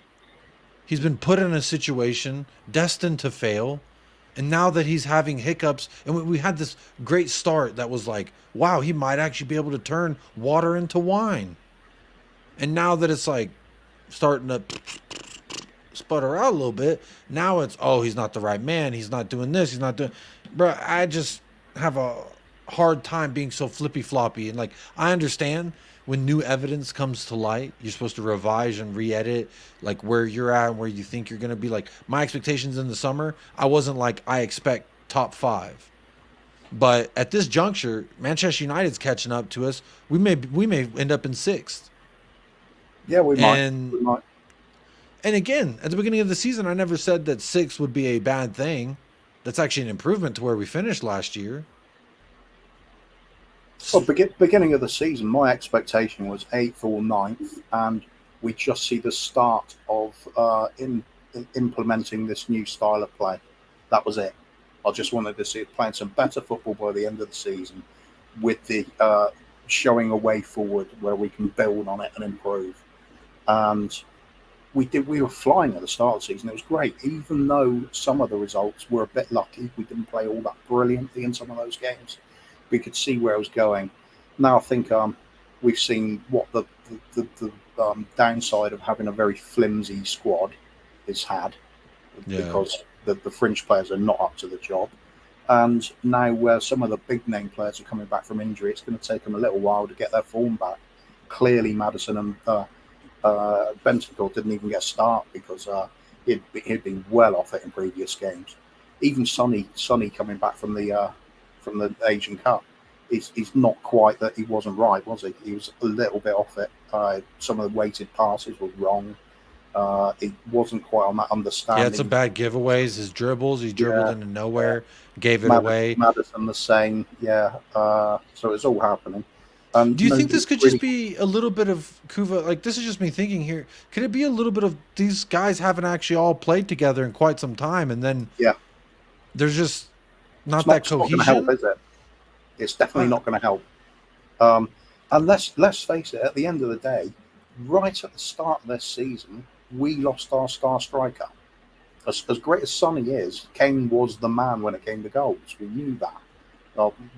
he's been put in a situation destined to fail. And now that he's having hiccups, and we had this great start that was like, wow, he might actually be able to turn water into wine. And now that it's like starting to sputter out a little bit, now it's, oh, he's not the right man. He's not doing this. He's not doing, bro. I just have a hard time being so flippy floppy. And like, I understand when new evidence comes to light, you're supposed to revise and re-edit like where you're at and where you think you're going to be. Like my expectations in the summer, I wasn't like, I expect top 5. But at this juncture, Manchester United's catching up to us. We may end up in 6th. Yeah, we might. And again, at the beginning of the season, I never said that 6 would be a bad thing. That's actually an improvement to where we finished last year. Well, beginning of the season, my expectation was 8th or 9th, and we just see the start of implementing this new style of play. That was it. I just wanted to see it playing some better football by the end of the season, with the showing a way forward where we can build on it and improve. And we did. We were flying at the start of the season. It was great, even though some of the results were a bit lucky. We didn't play all that brilliantly in some of those games. We could see where it was going. Now I think we've seen what the downside of having a very flimsy squad is had, because the fringe players are not up to the job. And now where some of the big name players are coming back from injury, it's going to take them a little while to get their form back. Clearly, Maddison and Bentancur didn't even get a start because he'd been well off it in previous games. Even Sonny coming back from the Asian Cup, he's not quite that. He wasn't right, was he? He was a little bit off it. Some of the weighted passes were wrong. He wasn't quite on that understanding. He had some bad giveaways. His dribbles, he dribbled into nowhere, gave it away. Maddison the same, so it's all happening. Do you think this could just be a little bit of Kuva? Like, this is just me thinking here. Could it be a little bit of these guys haven't actually all played together in quite some time, and then there's just not that cohesion? It's not going to help, is it? It's definitely not going to help. And let's face it, at the end of the day, right at the start of this season, we lost our star striker. As great as Sonny is, Kane was the man when it came to goals. We knew that.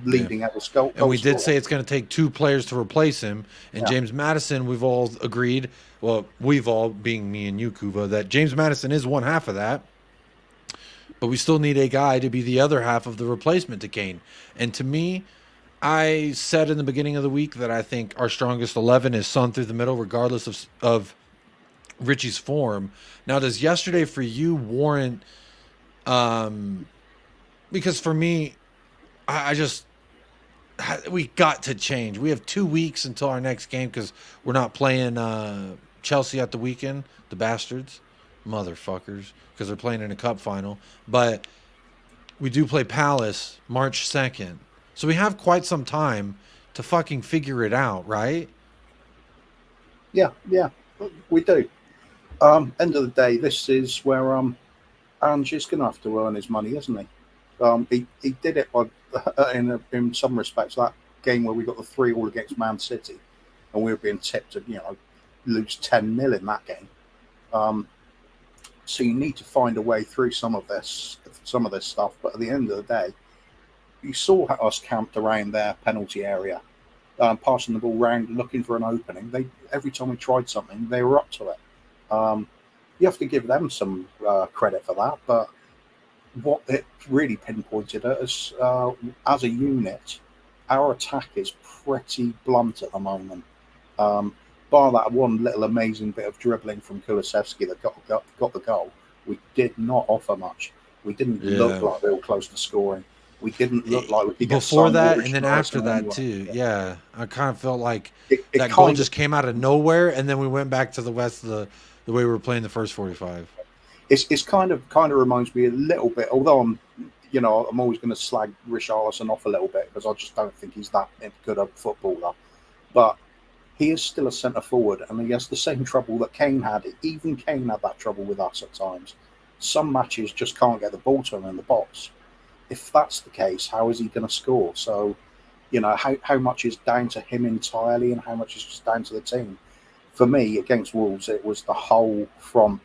Leading at the goal. And we did say it's going to take 2 players to replace him. And James Maddison, we've all agreed, well, we've all, being me and you, Kuva, that James Maddison is one half of that. But we still need a guy to be the other half of the replacement to Kane. And to me, I said in the beginning of the week that I think our strongest 11 is Son through the middle, regardless of Richie's form. Now, does yesterday for you warrant? Because for me, we got to change. We have 2 weeks until our next game because we're not playing Chelsea at the weekend. The bastards, motherfuckers, because they're playing in a cup final. But we do play Palace March 2nd. So we have quite some time to fucking figure it out, right? Yeah, we do. End of the day, this is where Ange is going to have to earn his money, isn't he? He did it in some respects. That game where we got the 3-3 against Man City, and we were being tipped to lose 10-0 in that game. So you need to find a way through some of this stuff. But at the end of the day, you saw us camped around their penalty area, passing the ball around, looking for an opening. Every time we tried something, they were up to it. You have to give them some credit for that, but what it really pinpointed at us as a unit, our attack is pretty blunt at the moment. Bar that one little amazing bit of dribbling from Kulusevski that got the goal, we did not offer much. We didn't look like we were close to scoring. We didn't look like we could get before that, Richard and then Morrison after that anyway. too. Yeah, I kind of felt like It that goal kind just came out of nowhere, and then we went back to the West the way we were playing the first 45. It's kind of reminds me a little bit, although I'm always going to slag Richarlison off a little bit because I just don't think he's that good a footballer. But he is still a centre forward, and he has the same trouble that Kane had. Even Kane had that trouble with us at times. Some matches just can't get the ball to him in the box. If that's the case, how is he going to score? So, how much is down to him entirely, and how much is just down to the team? For me, against Wolves, it was the whole front.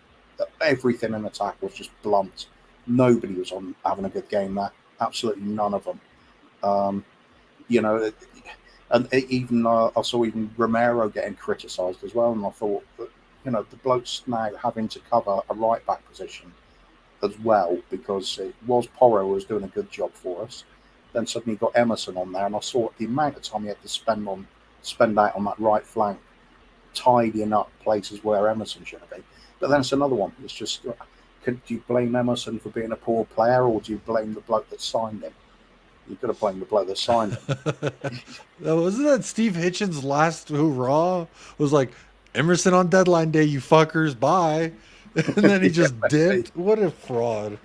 Everything in attack was just blunt. Nobody was having a good game there. Absolutely none of them. And even I saw even Romero getting criticised as well. And I thought that, the bloke's now having to cover a right back position as well, because it was Porro who was doing a good job for us. Then suddenly got Emerson on there, and I saw the amount of time he had to spend out on that right flank, tidying up places where Emerson should have been. But then it's another one. It's just, do you blame Emerson for being a poor player, or do you blame the bloke that signed him? You've got to blame the bloke that signed him. Wasn't that Steve Hitchens' last hurrah? Was like, Emerson on deadline day, you fuckers, bye. And then he just dipped. What a fraud.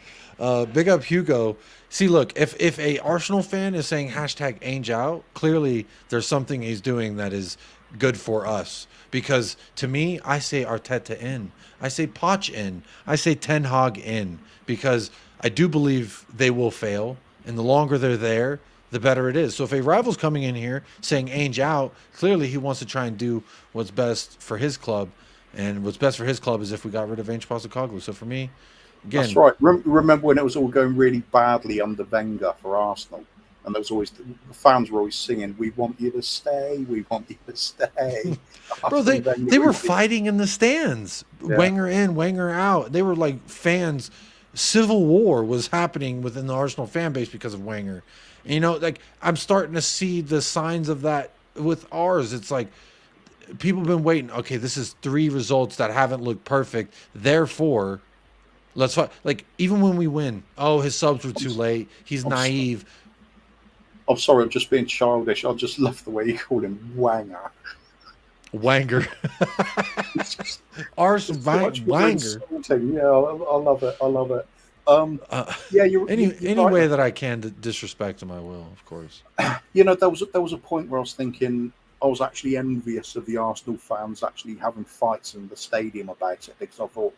Big up Hugo. See, look, if a Arsenal fan is saying hashtag Ainge out, clearly there's something he's doing that is good for us. Because to me, I say Arteta in. I say Poch in. I say Ten Hag in. Because I do believe they will fail. And the longer they're there, the better it is. So if a rival's coming in here saying Ainge out, clearly he wants to try and do what's best for his club. And what's best for his club is if we got rid of Ange Postecoglou. So for me, again, that's right. Remember when it was all going really badly under Wenger for Arsenal, and there was always the fans were always singing, "We want you to stay. We want you to stay." Bro, they were fighting in the stands. Yeah. Wenger in, Wenger out. They were like fans. Civil war was happening within the Arsenal fan base because of Wenger. And, like I'm starting to see the signs of that with ours. It's like people have been waiting. Okay, this is 3 results that haven't looked perfect. Therefore, let's fight. Like even when we win, his subs were too late. He's naive. I'm sorry, I'm just being childish. I just love the way you called him Wanger. Wanger. Arsenal Wanger. Yeah, I love it. I love it. You're any right. way that I can to disrespect him, I will, of course. There was a point where I was thinking I was actually envious of the Arsenal fans actually having fights in the stadium about it, because I thought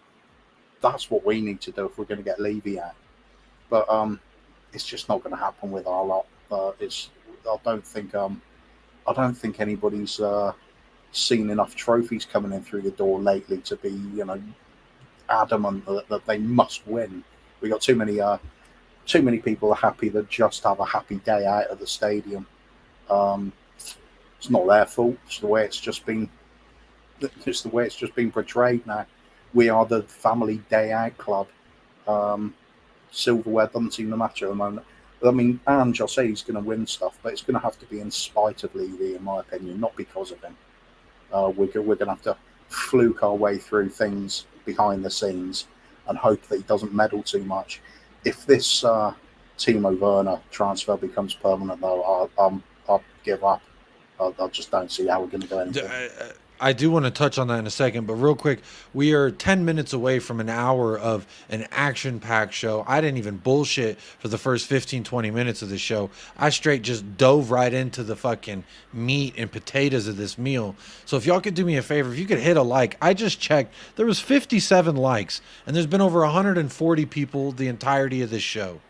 that's what we need to do if we're going to get Levy out. But it's just not going to happen with our lot. I don't think anybody's seen enough trophies coming in through the door lately to be adamant that they must win. We got too many people are happy that just have a happy day out of the stadium. It's not their fault. It's the way it's just been portrayed now. We are the family day out club. Silverware doesn't seem to matter at the moment. I mean, Ange, I'll say he's going to win stuff, but it's going to have to be in spite of Levy, in my opinion, not because of him. We're going to have to fluke our way through things behind the scenes and hope that he doesn't meddle too much. If this Timo Werner transfer becomes permanent, though, I'll give up. I just don't see how we're going to do anything. I do want to touch on that in a second, but real quick, we are 10 minutes away from an hour of an action-packed show. I didn't even bullshit for the first 15, 20 minutes of the show. I straight just dove right into the fucking meat and potatoes of this meal. So if y'all could do me a favor, if you could hit a like. I just checked. There was 57 likes, and there's been over 140 people the entirety of this show.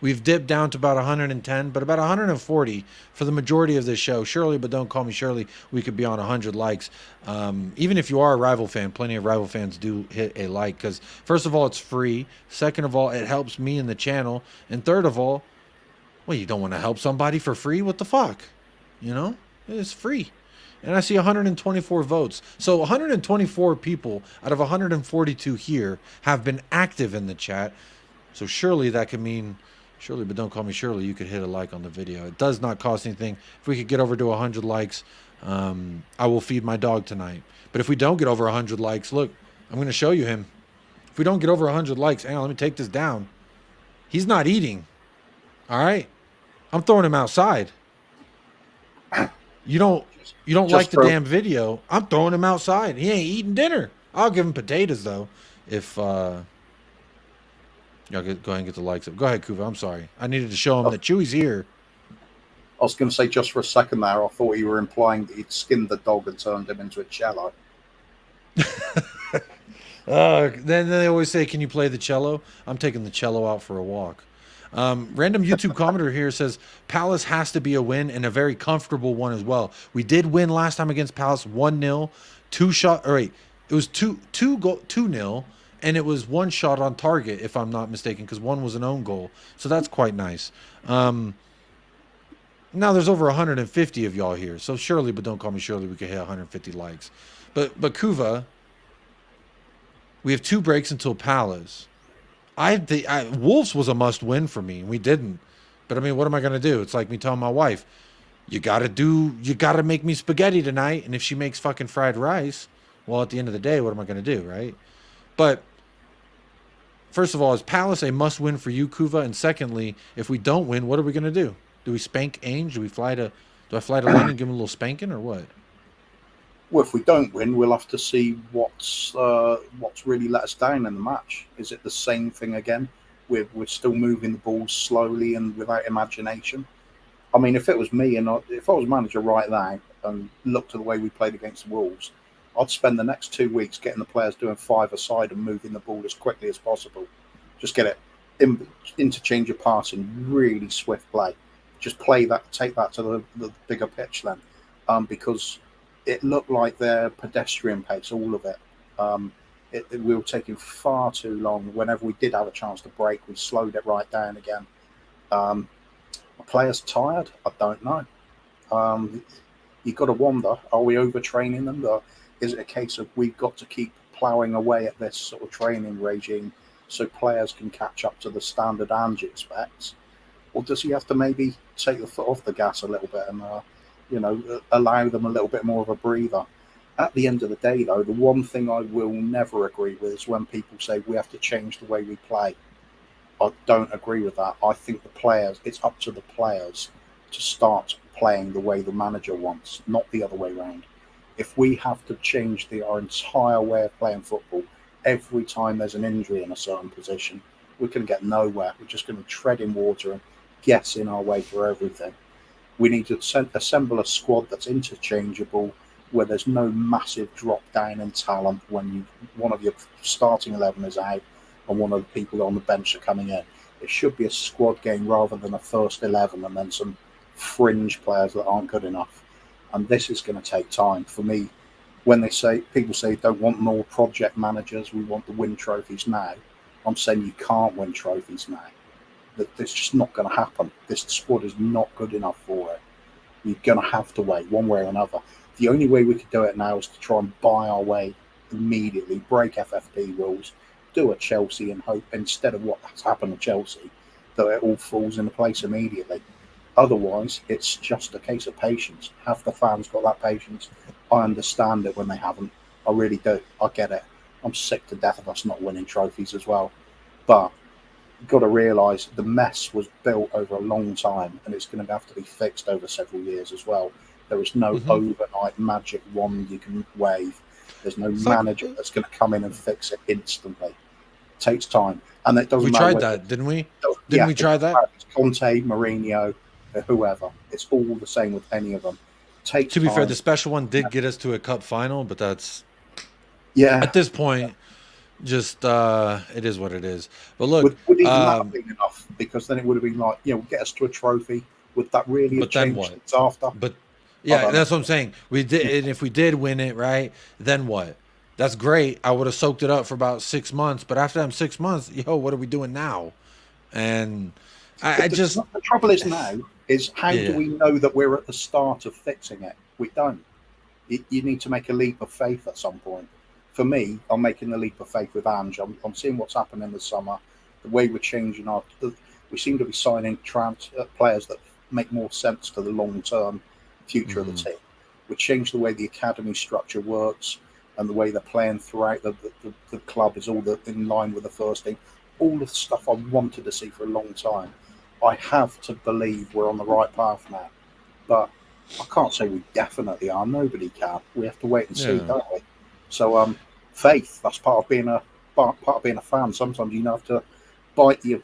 We've dipped down to about 110, but about 140 for the majority of this show. Shirley, but don't call me Shirley. We could be on 100 likes. Even if you are a rival fan, plenty of rival fans do hit a like because, first of all, it's free. Second of all, it helps me in the channel. And third of all, well, you don't want to help somebody for free? What the fuck? It's free. And I see 124 votes. So 124 people out of 142 here have been active in the chat. So surely that could mean, surely, but don't call me Shirley, you could hit a like on the video. It does not cost anything. If we could get over to 100 likes, I will feed my dog tonight. But if we don't get over 100 likes, look, I'm going to show you him. If we don't get over 100 likes, hang on, let me take this down. He's not eating. All right? I'm throwing him outside. You don't like the damn video. I'm throwing him outside. He ain't eating dinner. I'll give him potatoes, though. If, y'all go ahead and get the likes up. Go ahead, Kuva. I'm sorry. I needed to show him that Chewy's here. I was going to say, just for a second there, I thought you were implying that he'd skinned the dog and turned him into a cello. Then they always say, can you play the cello? I'm taking the cello out for a walk. Random YouTube commenter here says, Palace has to be a win and a very comfortable one as well. We did win last time against Palace 1-0. It was 2-0, and it was one shot on target, if I'm not mistaken, because one was an own goal. So that's quite nice. Now there's over 150 of y'all here. So surely, but don't call me Shirley, we could hit 150 likes. But Kuva, we have 2 breaks until Palace. Wolves was a must-win for me, and we didn't. But, I mean, what am I going to do? It's like me telling my wife, you got to make me spaghetti tonight, and if she makes fucking fried rice, well, at the end of the day, what am I going to do, right? But, first of all, is Palace a must-win for you, Kuva? And secondly, if we don't win, what are we going to do? Do we spank Ainge? Do I fly to London and give him a little spanking, or what? Well, if we don't win, we'll have to see what's really let us down in the match. Is it the same thing again? We're still moving the ball slowly and without imagination. I mean, if it was me and if I was manager right now and looked at the way we played against the Wolves, I'd spend the next 2 weeks getting the players doing 5-a-side and moving the ball as quickly as possible. Just get it, interchange of passing, really swift play. Just play that, take that to the bigger pitch then, because it looked like their pedestrian pace, all of it. We were taking far too long. Whenever we did have a chance to break, we slowed it right down again. Are players tired? I don't know. You've got to wonder, are we overtraining them? Or is it a case of we've got to keep ploughing away at this sort of training regime so players can catch up to the standard ANGE expects? Or does he have to maybe take the foot off the gas a little bit and allow them a little bit more of a breather? At the end of the day, though, the one thing I will never agree with is when people say we have to change the way we play. I don't agree with that. I think it's up to the players to start playing the way the manager wants, not the other way around. If we have to change our entire way of playing football every time there's an injury in a certain position, we're going to get nowhere. We're just going to tread in water and guessing our way through everything. We need to assemble a squad that's interchangeable, where there's no massive drop down in talent when one of your starting 11 is out and one of the people on the bench are coming in. It should be a squad game rather than a first 11 and then some fringe players that aren't good enough. And this is going to take time. For me, when people say don't want more project managers, we want to win trophies now, I'm saying you can't win trophies now. That's just not going to happen. This squad is not good enough for it. You're going to have to wait one way or another. The only way we could do it now is to try and buy our way immediately, break FFP rules, do a Chelsea and hope, instead of what has happened to Chelsea, that it all falls into place immediately. Otherwise, it's just a case of patience. Have the fans got that patience? I understand it when they haven't. I really do. I get it. I'm sick to death of us not winning trophies as well. But you've got to realise the mess was built over a long time and it's going to have to be fixed over several years as well. There is no overnight magic wand you can wave. There's no manager that's going to come in and fix it instantly. It takes time. And it doesn't matter. We tried that, didn't we? Didn't we try that? It's Conte, Mourinho, whoever. It's all the same with any of them. To be fair, the special one did get us to a cup final, but that's... Yeah. At this point, just it is what it is. But look... Would even that have been enough? Because then it would have been like, get us to a trophy. Would that really have changed things after? But... Yeah, that's what I'm saying. We did, and if we did win it, right, then what? That's great. I would have soaked it up for about 6 months, but after them 6 months, what are we doing now? And I just the trouble is now is how Yeah. do we know that we're at the start of fixing it? We don't. You need to make a leap of faith at some point. For me, I'm making the leap of faith with Ange. I'm seeing what's happening in the summer, the way we're changing we seem to be signing players that make more sense to the long-term future of the team. We changed the way the academy structure works and the way they're playing throughout the club is all in line with the first team. All the stuff I wanted to see for a long time. I have to believe we're on the right path now. But I can't say we definitely are. Nobody can. We have to wait and see, don't we? So faith, that's part of being a fan. Sometimes you have to bite your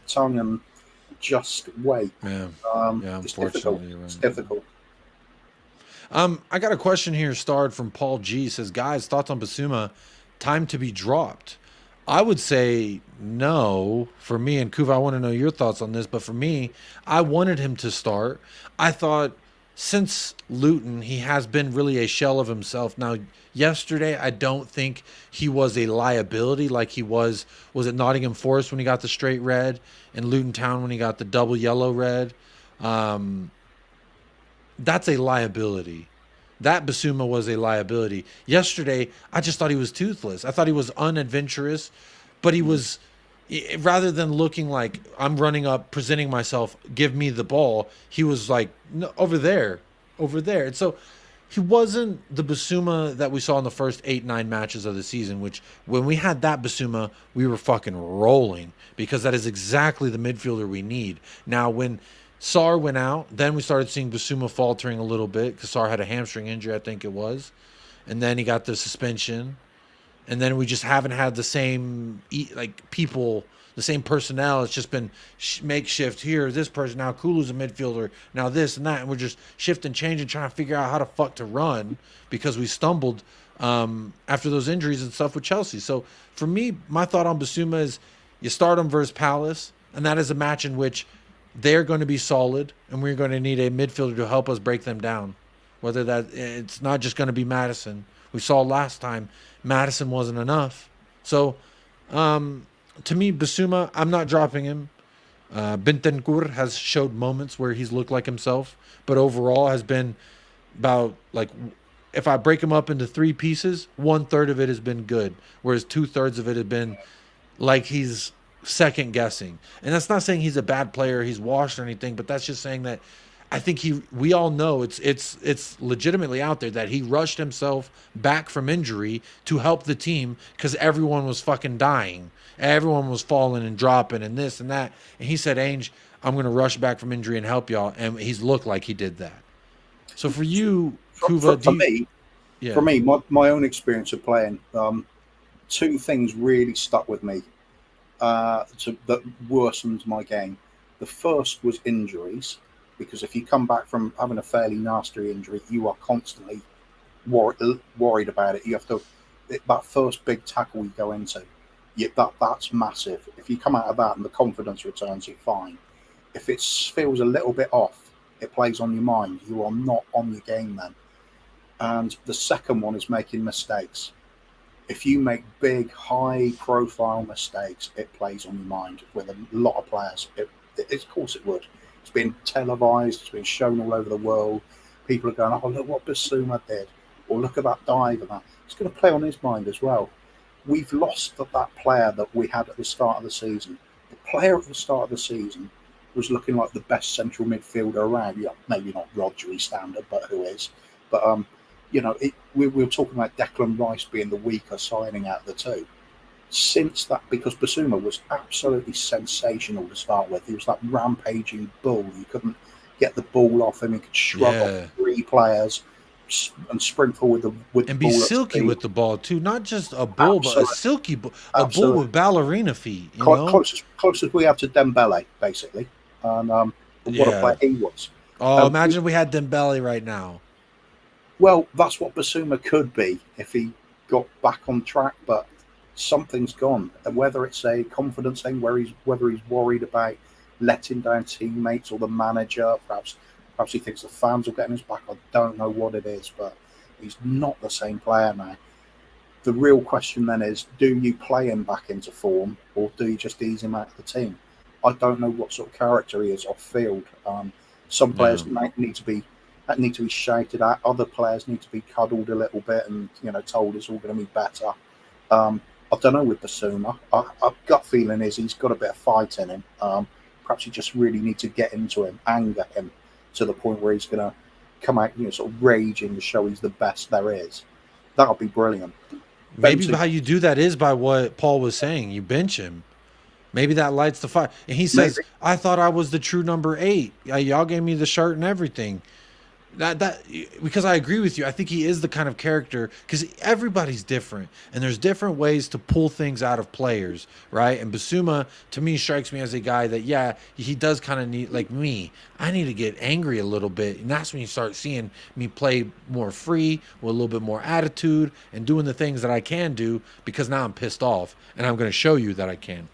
tongue and just wait. Yeah. It's difficult. Unfortunately, right. It's difficult. I got a question here starred from Paul G. Says, guys, thoughts on Basuma? Time to be dropped. I would say no for me, and Kuva, I want to know your thoughts on this, but for me, I wanted him to start. I thought since Luton, he has been really a shell of himself. Now, yesterday, I don't think he was a liability like he was it Nottingham Forest when he got the straight red, and Luton Town when he got the double yellow red. That's a liability. That Basuma was a liability. Yesterday, I just thought he was toothless. I thought he was unadventurous, but he was, rather than looking like I'm running up, presenting myself, give me the ball, he was like, no, over there. And so he wasn't the Basuma that we saw in the first 8-9 matches of the season, which when we had that Basuma, we were fucking rolling because that is exactly the midfielder we need. Now, when Sarr went out, then we started seeing Basuma faltering a little bit because Sarr had a hamstring injury, I think it was. And then he got the suspension. And then we just haven't had the same, people, the same personnel. It's just been makeshift here. This person, now Kulu's a midfielder, now this and that. And we're just shifting, changing, trying to figure out how the fuck to run because we stumbled after those injuries and stuff with Chelsea. So for me, my thought on Basuma is you start him versus Palace, and that is a match in which they're going to be solid, and we're going to need a midfielder to help us break them down. Whether that it's not just going to be Maddison. We saw last time Maddison wasn't enough. So, to me, Basuma, I'm not dropping him. Bentancur has showed moments where he's looked like himself, but overall has been about if I break him up into 3 pieces, 1/3 of it has been good, whereas 2/3 of it has been like he's second guessing. And that's not saying he's a bad player, he's washed or anything, but that's just saying that I think we all know it's legitimately out there that he rushed himself back from injury to help the team because everyone was fucking dying. Everyone was falling and dropping and this and that. And he said, Ange, I'm going to rush back from injury and help y'all. And he's looked like he did that. So for you, Kuva, for me, my own experience of playing, 2 things really stuck with me. That worsened my game. The first was injuries, because if you come back from having a fairly nasty injury, you are constantly worried about it. You have to, that first big tackle you go into, that's massive. If you come out of that and the confidence returns, you're fine. If it feels a little bit off, it plays on your mind. You are not on your game then. And the second one is making mistakes. If you make big, high-profile mistakes, it plays on your mind with a lot of players. Of course it would. It's been televised. It's been shown all over the world. People are going, oh, look what Basuma did. Or look at that dive and that. It's going to play on his mind as well. We've lost that player that we had at the start of the season. The player at the start of the season was looking like the best central midfielder around. Yeah, maybe not Rodri standard, but who is? But, we were talking about Declan Rice being the weaker signing out of the 2. Since that, because Basuma was absolutely sensational to start with. He was that rampaging bull. You couldn't get the ball off him. He could shrug off 3 players and sprint forward with and the be ball silky with the ball too. Not just a bull, but a silky bull. A bull with ballerina feet. Closest we have to Dembele, basically. And what a player he was. Oh, imagine we had Dembele right now. Well, that's what Basuma could be if he got back on track, but something's gone. And whether it's a confidence thing, whether he's worried about letting down teammates or the manager, perhaps he thinks the fans will get in his back. I don't know what it is, but he's not the same player now. The real question then is, do you play him back into form or do you just ease him out of the team? I don't know what sort of character he is off field. Some players need to be shouted at. Other players need to be cuddled a little bit and told it's all going to be better. I don't know with Basuma. I've gut feeling is he's got a bit of fight in him. Perhaps you just really need to get into him, anger him to the point where he's going to come out, sort of raging to show he's the best there is. That'll be brilliant. Maybe how you do that is by what Paul was saying. You bench him. Maybe that lights the fire. And he says, I thought I was the true number 8. Y'all gave me the shirt and everything. That because I agree with you. I think he is the kind of character, because everybody's different and there's different ways to pull things out of players, right? And Basuma to me strikes me as a guy that he does kind of need, like me, I need to get angry a little bit, and that's when you start seeing me play more free with a little bit more attitude and doing the things that I can do, because now I'm pissed off and I'm going to show you that I can.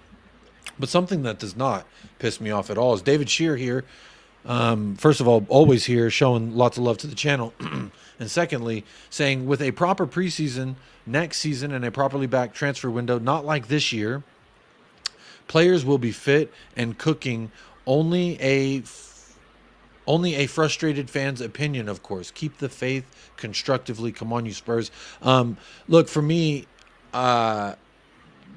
But something that does not piss me off at all is David Shear here. First of all, always here, showing lots of love to the channel. And secondly, saying with a proper preseason next season and a properly backed transfer window, not like this year, players will be fit and cooking. Only a frustrated fan's opinion, of course. Keep the faith constructively. Come on, you Spurs. Look, for me, Kuva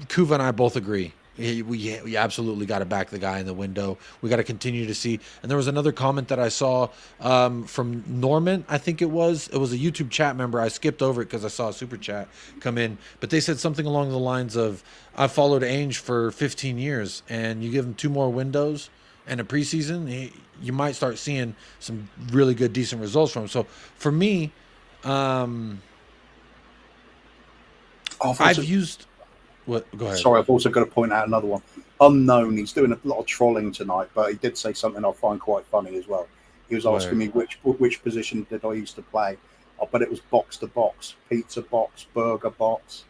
and I both agree. We absolutely got to back the guy in the window. We got to continue to see. And there was another comment that I saw from Norman, I think it was. It was a YouTube chat member. I skipped over it because I saw a super chat come in. But they said something along the lines of, I followed Ainge for 15 years, and you give him 2 more windows and a preseason, you might start seeing some really good, decent results from him. So for me, I've used... What? Go ahead. Sorry, I've also got to point out another one. Unknown. He's doing a lot of trolling tonight, but he did say something I find quite funny as well. He was asking me which position did I used to play. I bet it was box to box, pizza box, burger box.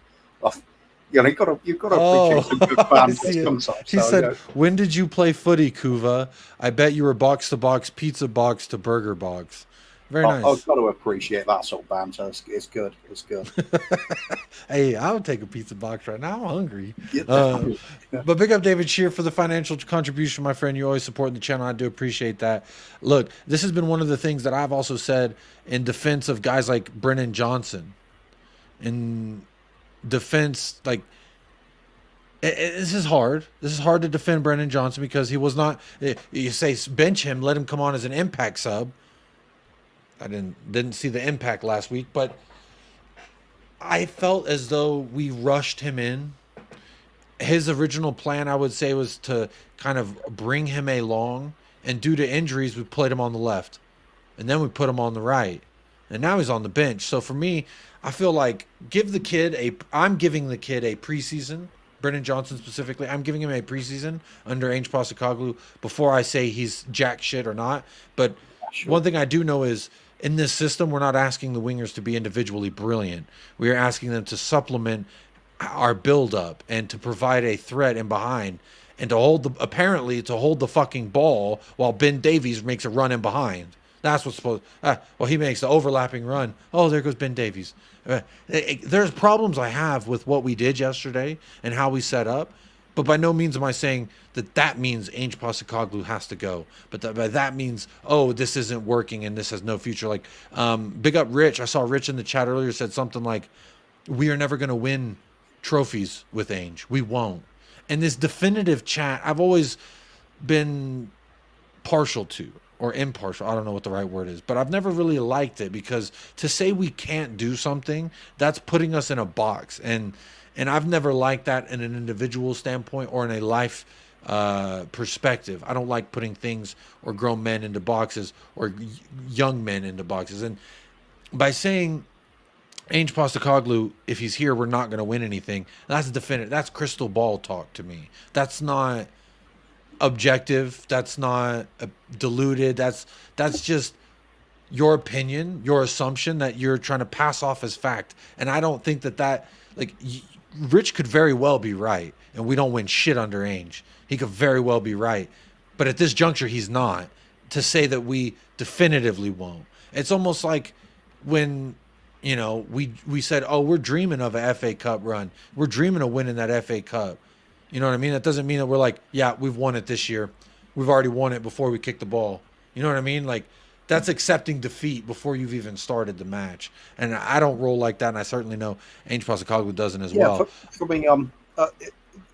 You've got to appreciate some good banter sometimes. He said, "When did you play footy, Kuva? I bet you were box to box, pizza box to burger box." Very nice. I've got to appreciate that sort of banter. It's good. It's good. Hey, I would take a pizza box right now. I'm hungry. Yeah. But big up David Shear for the financial contribution, my friend. You always support the channel. I do appreciate that. Look, this has been one of the things that I've also said in defense of guys like Brennan Johnson. In defense, like, this is hard. This is hard to defend Brennan Johnson because he was not, you say bench him, let him come on as an impact sub. I didn't see the impact last week, but I felt as though we rushed him in. His original plan, I would say, was to kind of bring him along, and due to injuries, we played him on the left, and then we put him on the right, and now he's on the bench. So for me, I feel like I'm giving the kid a preseason. Brennan Johnson specifically, I'm giving him a preseason under Ainge Postecoglou before I say he's jack shit or not. But one thing I do know is, in this system, we're not asking the wingers to be individually brilliant. We are asking them to supplement our build-up and to provide a threat in behind, and to hold the fucking ball while Ben Davies makes a run in behind. That's what's supposed. Well, he makes the overlapping run. Oh, there goes Ben Davies. There's problems I have with what we did yesterday and how we set up. But by no means am I saying that means Ainge Postecoglou has to go. But that means, oh, this isn't working and this has no future. Like, big up Rich. I saw Rich in the chat earlier said something like, we are never going to win trophies with Ainge. We won't. And this definitive chat, I've always been partial to, or impartial. I don't know what the right word is. But I've never really liked it, because to say we can't do something, that's putting us in a box. And I've never liked that in an individual standpoint or in a life perspective. I don't like putting things or grown men into boxes or young men into boxes. And by saying Ainge Postecoglou, if he's here, we're not going to win anything, that's definitive. That's crystal ball talk to me. That's not objective. That's not diluted. That's just your opinion, your assumption that you're trying to pass off as fact. And I don't think that like, Rich could very well be right, and we don't win shit under Ainge. He could very well be right, but at this juncture, he's not. To say that we definitively won't. It's almost like when, we said, oh, we're dreaming of a FA Cup run. We're dreaming of winning that FA Cup. You know what I mean? That doesn't mean that we're like, yeah, we've won it this year. We've already won it before we kick the ball. You know what I mean? Like, that's accepting defeat before you've even started the match. And I don't roll like that, and I certainly know Ainge Postecoglou doesn't as well. For me,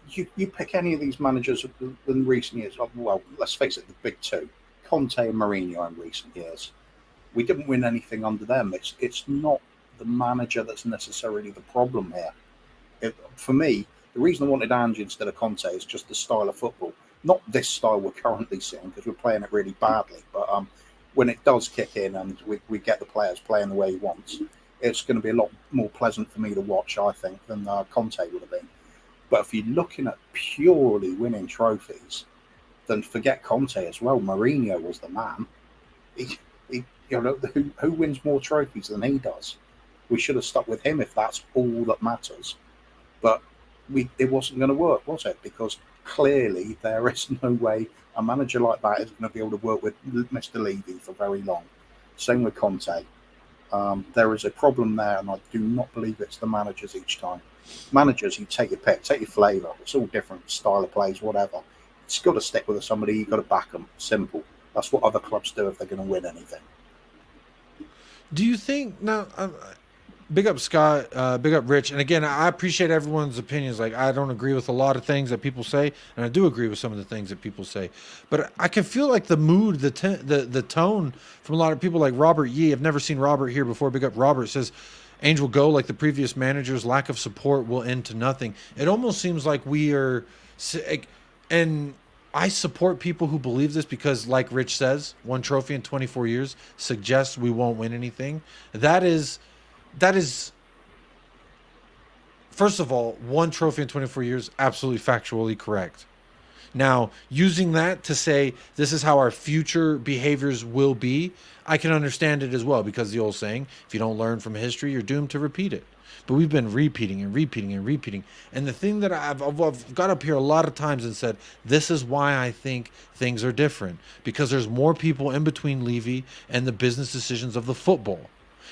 you pick any of these managers in recent years. Well, let's face it, the big two, Conte and Mourinho in recent years. We didn't win anything under them. It's not the manager that's necessarily the problem here. For me, the reason I wanted Ange instead of Conte is just the style of football. Not this style we're currently seeing, because we're playing it really badly. But when it does kick in and we get the players playing the way he wants, it's going to be a lot more pleasant for me to watch, I think, than Conte would have been. But if you're looking at purely winning trophies, then forget Conte as well. Mourinho was the man. Who wins more trophies than he does? We should have stuck with him if that's all that matters. But it wasn't going to work, was it? Because clearly there is no way a manager like that is going to be able to work with Mr. Levy for very long. Same with Conte. There is a problem there, and I do not believe it's the managers each time. Managers, you take your pick, take your flavour. It's all different style of plays, whatever. It's got to stick with somebody. You've got to back them. Simple. That's what other clubs do if they're going to win anything. Do you think now? Big up Scott, big up Rich, and again, I appreciate everyone's opinions. Like, I don't agree with a lot of things that people say, and I do agree with some of the things that people say. But I can feel like the mood, the tone from a lot of people, like Robert Yee. I've never seen Robert here before. Big up Robert. Says Ainge will go like the previous managers. Lack of support will end to nothing. It almost seems like we are, and I support people who believe this because, like Rich says, 1 trophy in 24 years suggests we won't win anything. That is, first of all, 1 trophy in 24 years, absolutely factually correct. Now, using that to say this is how our future behaviors will be, I can understand it as well, because the old saying, if you don't learn from history, you're doomed to repeat it. But we've been repeating and repeating and repeating. And the thing that I've got up here a lot of times and said, this is why I think things are different. Because there's more people in between Levy and the business decisions of the football.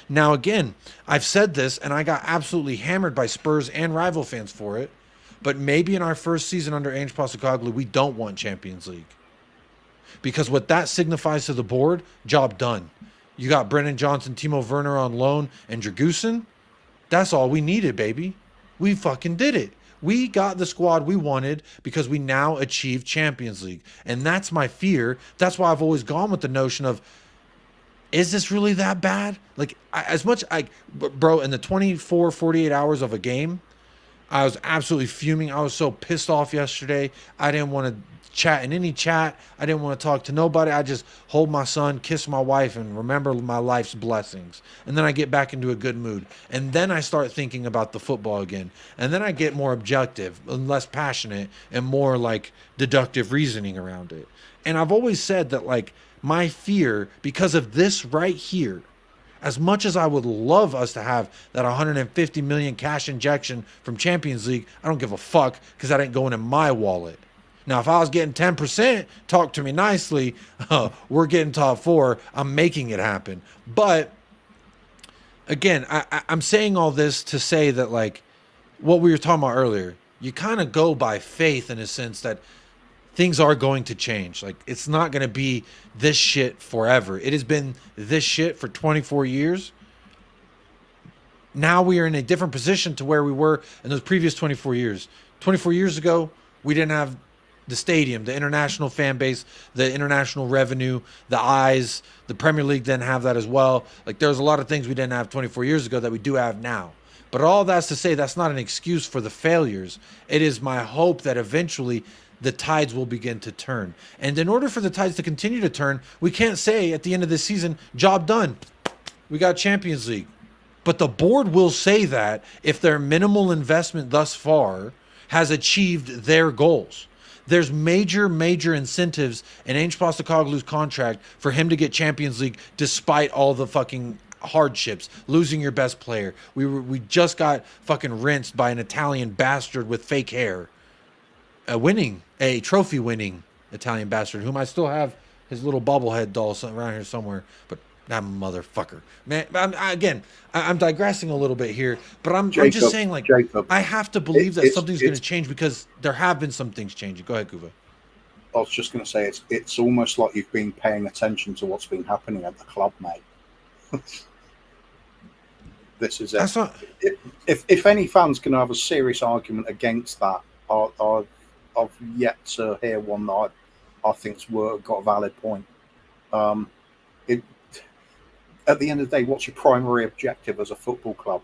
Now, again, I've said this, and I got absolutely hammered by Spurs and rival fans for it. But maybe in our first season under Ainge Postecoglou, we don't want Champions League. Because what that signifies to the board, job done. You got Brennan Johnson, Timo Werner on loan, and Dragusin. That's all we needed, baby. We fucking did it. We got the squad we wanted because we now achieved Champions League. And that's my fear. That's why I've always gone with the notion of, is this really that bad? Like, bro, in the 24, 48 hours of a game, I was absolutely fuming. I was so pissed off yesterday. I didn't want to chat in any chat. I didn't want to talk to nobody. I just hold my son, kiss my wife, and remember my life's blessings. And then I get back into a good mood. And then I start thinking about the football again. And then I get more objective and less passionate and more like deductive reasoning around it. And I've always said that, like, my fear, because of this right here, as much as I would love us to have that 150 million cash injection from Champions League, I don't give a fuck, because that ain't going in my wallet. Now, if I was getting 10%, talk to me nicely. We're getting top 4. I'm making it happen. But again, I'm saying all this to say that, like, what we were talking about earlier, you kind of go by faith in a sense that things are going to change. Like, it's not going to be this shit forever. It has been this shit for 24 years. Now we are in a different position to where we were in those previous 24 years. 24 years ago, we didn't have the stadium, the international fan base, the international revenue, the eyes. The Premier League didn't have that as well. Like, there's a lot of things we didn't have 24 years ago that we do have now. But all that's to say, that's not an excuse for the failures. It is my hope that eventually the tides will begin to turn. And in order for the tides to continue to turn, we can't say at the end of this season, job done. We got Champions League. But the board will say that if their minimal investment thus far has achieved their goals. There's major incentives in Ainge Postecoglou's contract for him to get Champions League despite all the fucking hardships, losing your best player. We just got fucking rinsed by an Italian bastard with fake hair. A trophy winning Italian bastard, whom I still have his little bobblehead doll around here somewhere. But That motherfucker, man. I'm digressing a little bit here, but I'm Jacob, just saying, like, Jacob, I have to believe that something's going to it's change because there have been some things changing. Go ahead, Kuva. I was just going to say it's almost like you've been paying attention to what's been happening at the club, mate. This is it. That's not. If any fans can have a serious argument against that, I've yet to hear one that I think's got a valid point. At the end of the day, what's your primary objective as a football club?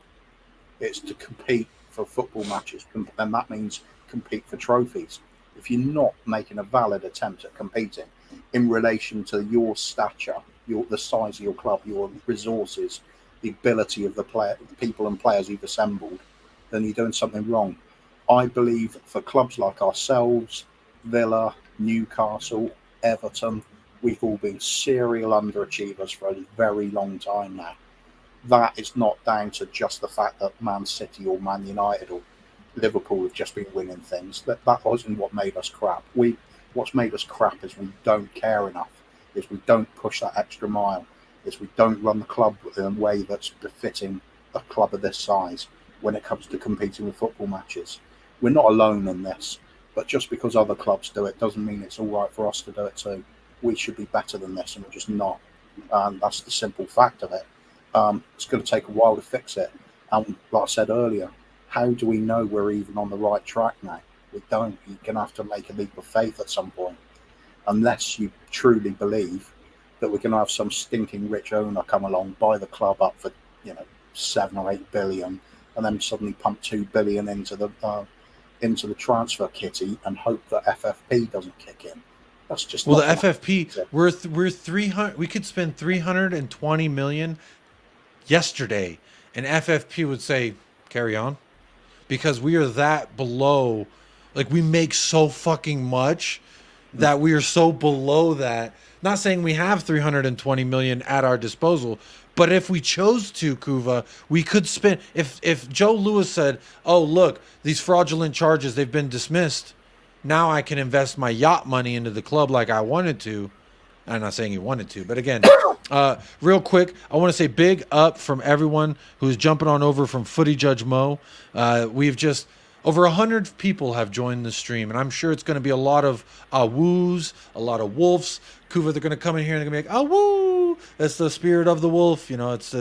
It's to compete for football matches, and that means compete for trophies. If you're not making a valid attempt at competing in relation to your stature, the size of your club, your resources, the ability of the people and players you've assembled, then you're doing something wrong. I believe for clubs like ourselves, Villa, Newcastle, Everton, we've all been serial underachievers for a very long time now. That is not down to just the fact that Man City or Man United or Liverpool have just been winning things. That wasn't what made us crap. What's made us crap is we don't care enough, is we don't push that extra mile, is we don't run the club in a way that's befitting a club of this size when it comes to competing with football matches. We're not alone in this, but just because other clubs do it doesn't mean it's all right for us to do it too. We should be better than this, and we're just not. That's the simple fact of it. It's going to take a while to fix it. And like I said earlier, how do we know we're even on the right track now? We don't. You're going to have to make a leap of faith at some point, unless you truly believe that we're going to have some stinking rich owner come along, buy the club up for 7 or 8 billion, and then suddenly pump 2 billion into the transfer kitty and hope that FFP doesn't kick in. That's just the FFP. We're 300. We could spend 320 million yesterday, and FFP would say, "Carry on," because we are that below. Like, we make so fucking much that we are so below that. Not saying we have 320 million at our disposal, but if we chose to, Kuva, we could spend. If Joe Lewis said, "Oh, look, these fraudulent charges, they've been dismissed. Now I can invest my yacht money into the club like I wanted to." I'm not saying he wanted to, but again, real quick, I want to say big up from everyone who's jumping on over from Footy Judge Mo. We've just over 100 people have joined the stream, and I'm sure it's going to be a lot of woos, a lot of wolves. Kuva, they're going to come in here and they're going to be like, woo! That's the spirit of the wolf. It's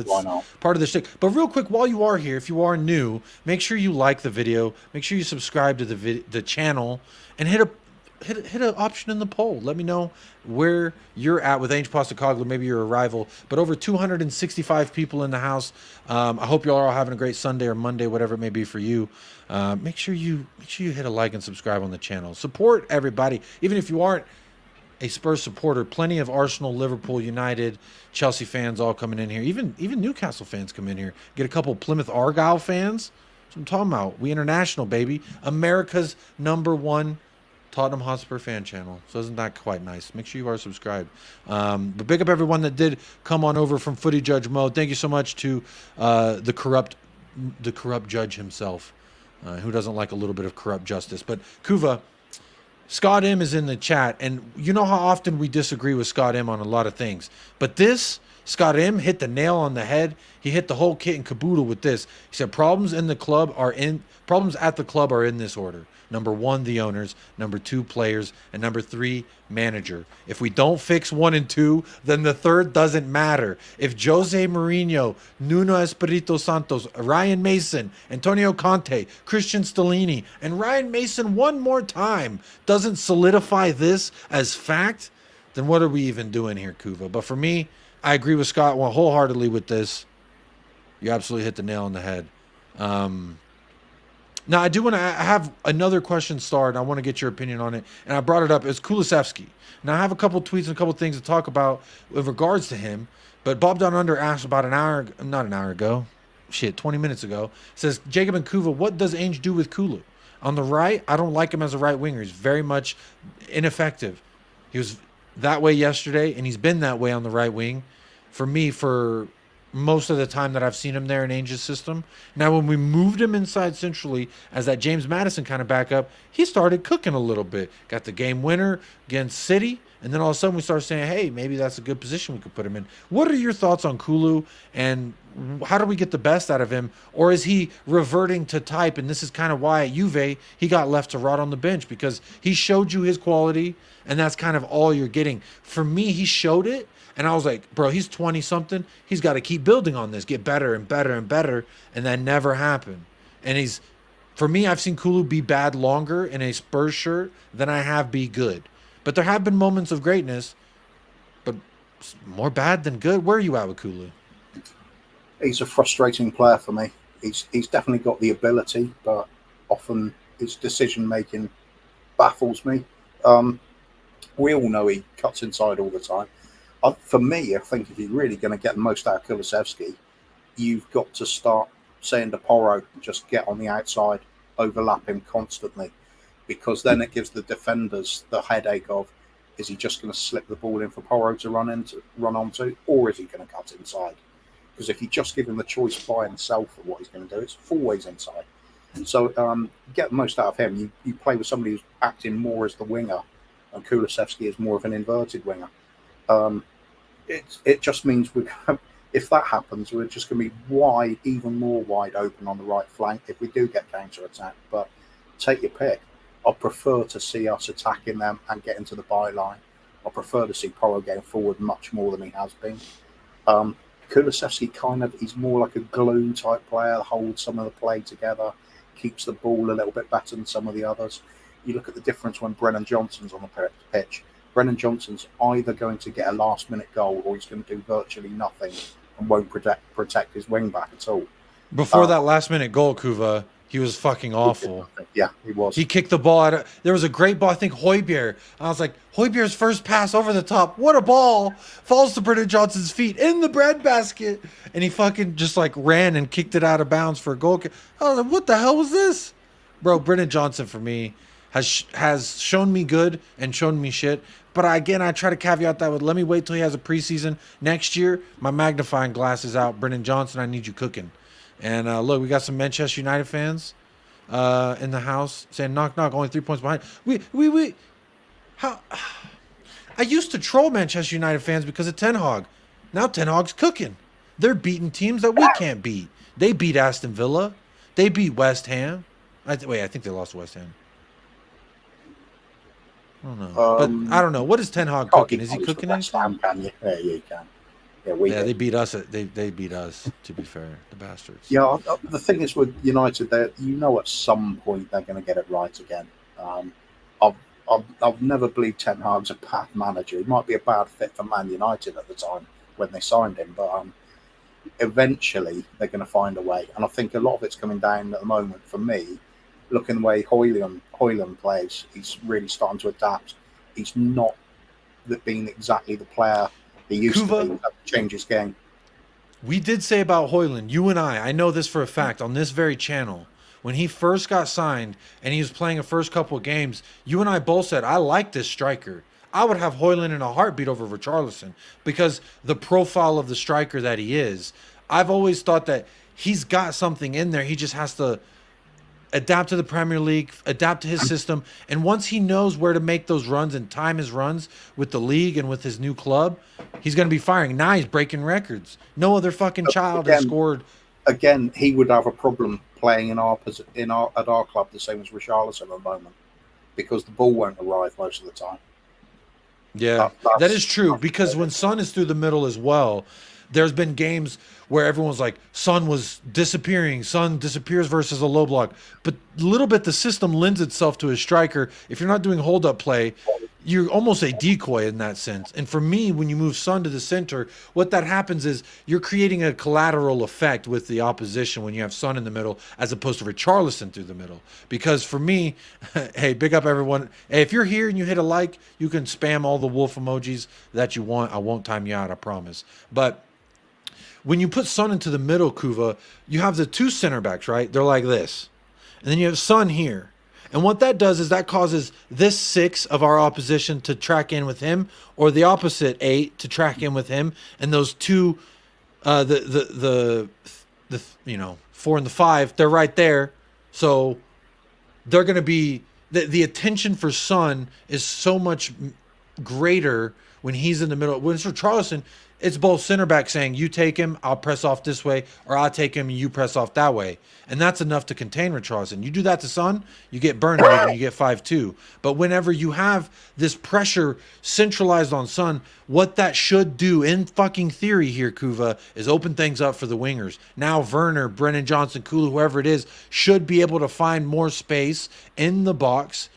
part of the shtick. But real quick, while you are here, if you are new, make sure you like the video, make sure you subscribe to the channel, and hit an option in the poll. Let me know where you're at with ANGE Postacoglu. Maybe you're a rival. But over 265 people in the house. I hope you all are having a great Sunday or Monday, whatever it may be for you. Make sure you hit a like and subscribe on the channel. Support everybody, even if you aren't a Spurs supporter. Plenty of Arsenal, Liverpool, United, Chelsea fans all coming in here. Even Newcastle fans come in here. Get a couple Plymouth Argyle fans. That's what I'm talking about. We international, baby. America's #1 Tottenham Hotspur fan channel. So isn't that quite nice? Make sure you are subscribed. But big up everyone that did come on over from Footy Judge Mo. Thank you so much to the corrupt judge himself, who doesn't like a little bit of corrupt justice. But Kuva, Scott M is in the chat, and you know how often we disagree with Scott M on a lot of things. But this, Scott M hit the nail on the head. He hit the whole kit and caboodle with this. He said problems at the club are in this order. Number 1, the owners. Number 2, players. And number 3, manager. If we don't fix 1 and 2, then the third doesn't matter. If Jose Mourinho, Nuno Espirito Santos, Ryan Mason, Antonio Conte, Christian Stellini, and Ryan Mason one more time doesn't solidify this as fact, then what are we even doing here, Kuva? But for me, I agree with Scott wholeheartedly with this. You absolutely hit the nail on the head. Now, I do want to have another question starred. I want to get your opinion on it. And I brought it up. It's Kulisevsky. Now, I have a couple tweets and a couple things to talk about with regards to him. But Bob Down Under asked about 20 minutes ago. Says, Jacob and Kuva, what does Ainge do with Kulu? On the right, I don't like him as a right winger. He's very much ineffective. He was that way yesterday, and he's been that way on the right wing for me for most of the time that I've seen him there in Ainge's system. Now, when we moved him inside centrally as that James Madison kind of backup, he started cooking a little bit. Got the game winner against City, And then all of a sudden we start saying, hey, maybe that's a good position we could put him in. What are your thoughts on Kulu, and how do we get the best out of him? Or is he reverting to type? And this is kind of why at Juve he got left to rot on the bench, because he showed you his quality, and that's kind of all you're getting. For me, he showed it, and I was like, bro, he's 20-something. He's got to keep building on this, get better and better and better, and that never happened. And for me, I've seen Kulu be bad longer in a Spurs shirt than I have be good. But there have been moments of greatness, but more bad than good. Where are you at with Kulu? He's a frustrating player for me. He's definitely got the ability, but often his decision-making baffles me. We all know he cuts inside all the time. For me, I think if you're really going to get the most out of Kulusevski, you've got to start saying to Porro, just get on the outside, overlap him constantly, because then it gives the defenders the headache of, is he just going to slip the ball in for Porro to run onto, or is he going to cut inside? Because if you just give him the choice by himself of what he's going to do, it's always inside. And so get the most out of him. You play with somebody who's acting more as the winger, and Kulusevski is more of an inverted winger. It just means if that happens, we're just going to be even more wide open on the right flank if we do get counter-attack. But take your pick. I prefer to see us attacking them and getting to the byline. I prefer to see Porro getting forward much more than he has been. Kulusevski he's more like a glue type player, holds some of the play together, keeps the ball a little bit better than some of the others. You look at the difference when Brennan Johnson's on the pitch. Brennan Johnson's either going to get a last-minute goal, or he's going to do virtually nothing and won't protect his wing-back at all. Before that last-minute goal, Kuva, he was fucking awful. Yeah, he was. He kicked the ball out. There was a great ball, I think Højbjerg. I was like, Højbjerg's first pass over the top. What a ball. Falls to Brennan Johnson's feet in the breadbasket. And he fucking just like ran and kicked it out of bounds for a goal. I was like, what the hell was this? Bro, Brennan Johnson for me has shown me good and shown me shit. But I try to caveat that with, let me wait till he has a preseason. Next year, my magnifying glass is out. Brennan Johnson, I need you cooking. And look, we got some Manchester United fans in the house saying, knock, knock, only 3 points behind. How? I used to troll Manchester United fans because of Ten Hag. Now Ten Hag's cooking. They're beating teams that we can't beat. They beat Aston Villa. They beat West Ham. I think they lost to West Ham. I don't know. But I don't know. What is Ten Hag cooking? Is he cooking anything? Yeah, you can. They beat us. They beat us. To be fair, the bastards. Yeah, the thing is with United, at some point they're going to get it right again. I've never believed Ten Hag's a bad manager. He might be a bad fit for Man United at the time when they signed him, but eventually they're going to find a way. And I think a lot of it's coming down at the moment for me. Looking the way Højlund plays, he's really starting to adapt. He's not being exactly the player he used to be. Change his game. We did say about Højlund, you and I know this for a fact, on this very channel, when he first got signed and he was playing the first couple of games, you and I both said, I like this striker. I would have Højlund in a heartbeat over Richarlison because the profile of the striker that he is. I've always thought that he's got something in there. He just has to adapt to the Premier League, adapt to his system. And once he knows where to make those runs and time his runs with the league and with his new club, he's going to be firing. Now he's breaking records. No other fucking child has scored. Again, he would have a problem playing at our club the same as Richarlison at the moment because the ball won't arrive most of the time. Yeah, that is true because when Son is through the middle as well, there's been games where everyone's like, Son was disappearing. Son disappears versus a low block. But a little bit the system lends itself to a striker. If you're not doing hold-up play, you're almost a decoy in that sense. And for me, when you move Son to the center, what that happens is you're creating a collateral effect with the opposition when you have Son in the middle as opposed to Richarlison through the middle. Because for me, hey, big up everyone. Hey, if you're here and you hit a like, you can spam all the wolf emojis that you want. I won't time you out, I promise. But when you put Son into the middle, Kuva, you have the two center backs, right? They're like this. And then you have Son here. And what that does is that causes this 6 of our opposition to track in with him, or the opposite 8 to track in with him. And those two, the 4 and the 5, they're right there. So they're going to be, the attention for Son is so much greater when he's in the middle. When it's for Richarlison, it's both center back saying, you take him, I'll press off this way, or I'll take him and you press off that way. And that's enough to contain Richarlison. You do that to Son, you get burned and you get 5-2. But whenever you have this pressure centralized on Son, what that should do in fucking theory here, Kuva, is open things up for the wingers. Now Werner, Brennan Johnson, Kulu, whoever it is, should be able to find more space in the box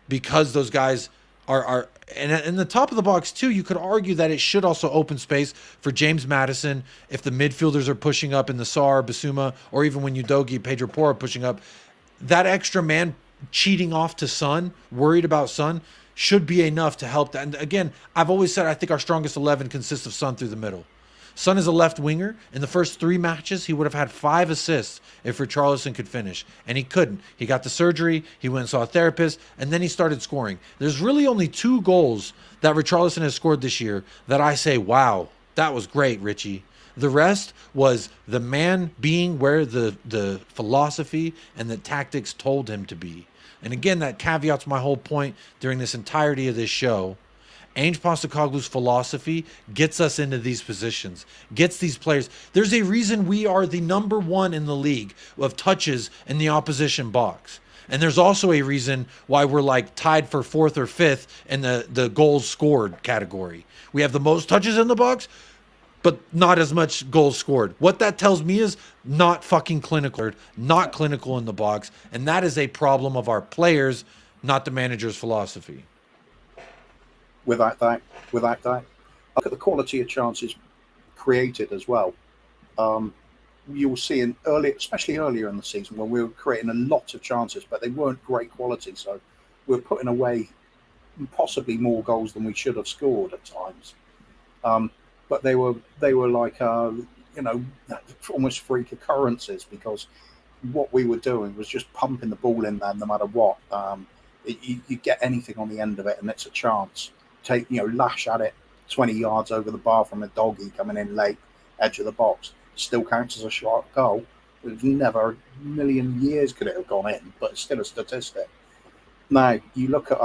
because those guys are and in the top of the box too. You could argue that it should also open space for James Maddison if the midfielders are pushing up in the Sar, Basuma, or even when Udogi, Pedro Porro pushing up. That extra man cheating off to Son, worried about Son, should be enough to help that. And again, I've always said I think our strongest 11 consists of Son through the middle. Son is a left winger. In the first 3 matches, he would have had 5 assists if Richarlison could finish. And he couldn't. He got the surgery, he went and saw a therapist, and then he started scoring. There's really only 2 goals that Richarlison has scored this year that I say, wow, that was great, Richie. The rest was the man being where the philosophy and the tactics told him to be. And again, that caveats my whole point during this entirety of this show. Ange Postecoglou's philosophy gets us into these positions, gets these players. There's a reason we are the number 1 in the league of touches in the opposition box. And there's also a reason why we're like tied for 4th or 5th in the goals scored category. We have the most touches in the box, but not as much goals scored. What that tells me is not fucking clinical, not clinical in the box. And that is a problem of our players, not the manager's philosophy. Without that, look at the quality of chances created as well. You'll see especially earlier in the season, when we were creating a lot of chances, but they weren't great quality. So we're putting away possibly more goals than we should have scored at times. But they were like almost freak occurrences, because what we were doing was just pumping the ball in there no matter what. You get anything on the end of it, and it's a chance. Lash at it 20 yards over the bar from a doggy coming in late, edge of the box, still counts as a shot goal. It was never a million years could it have gone in, but it's still a statistic. Now you look at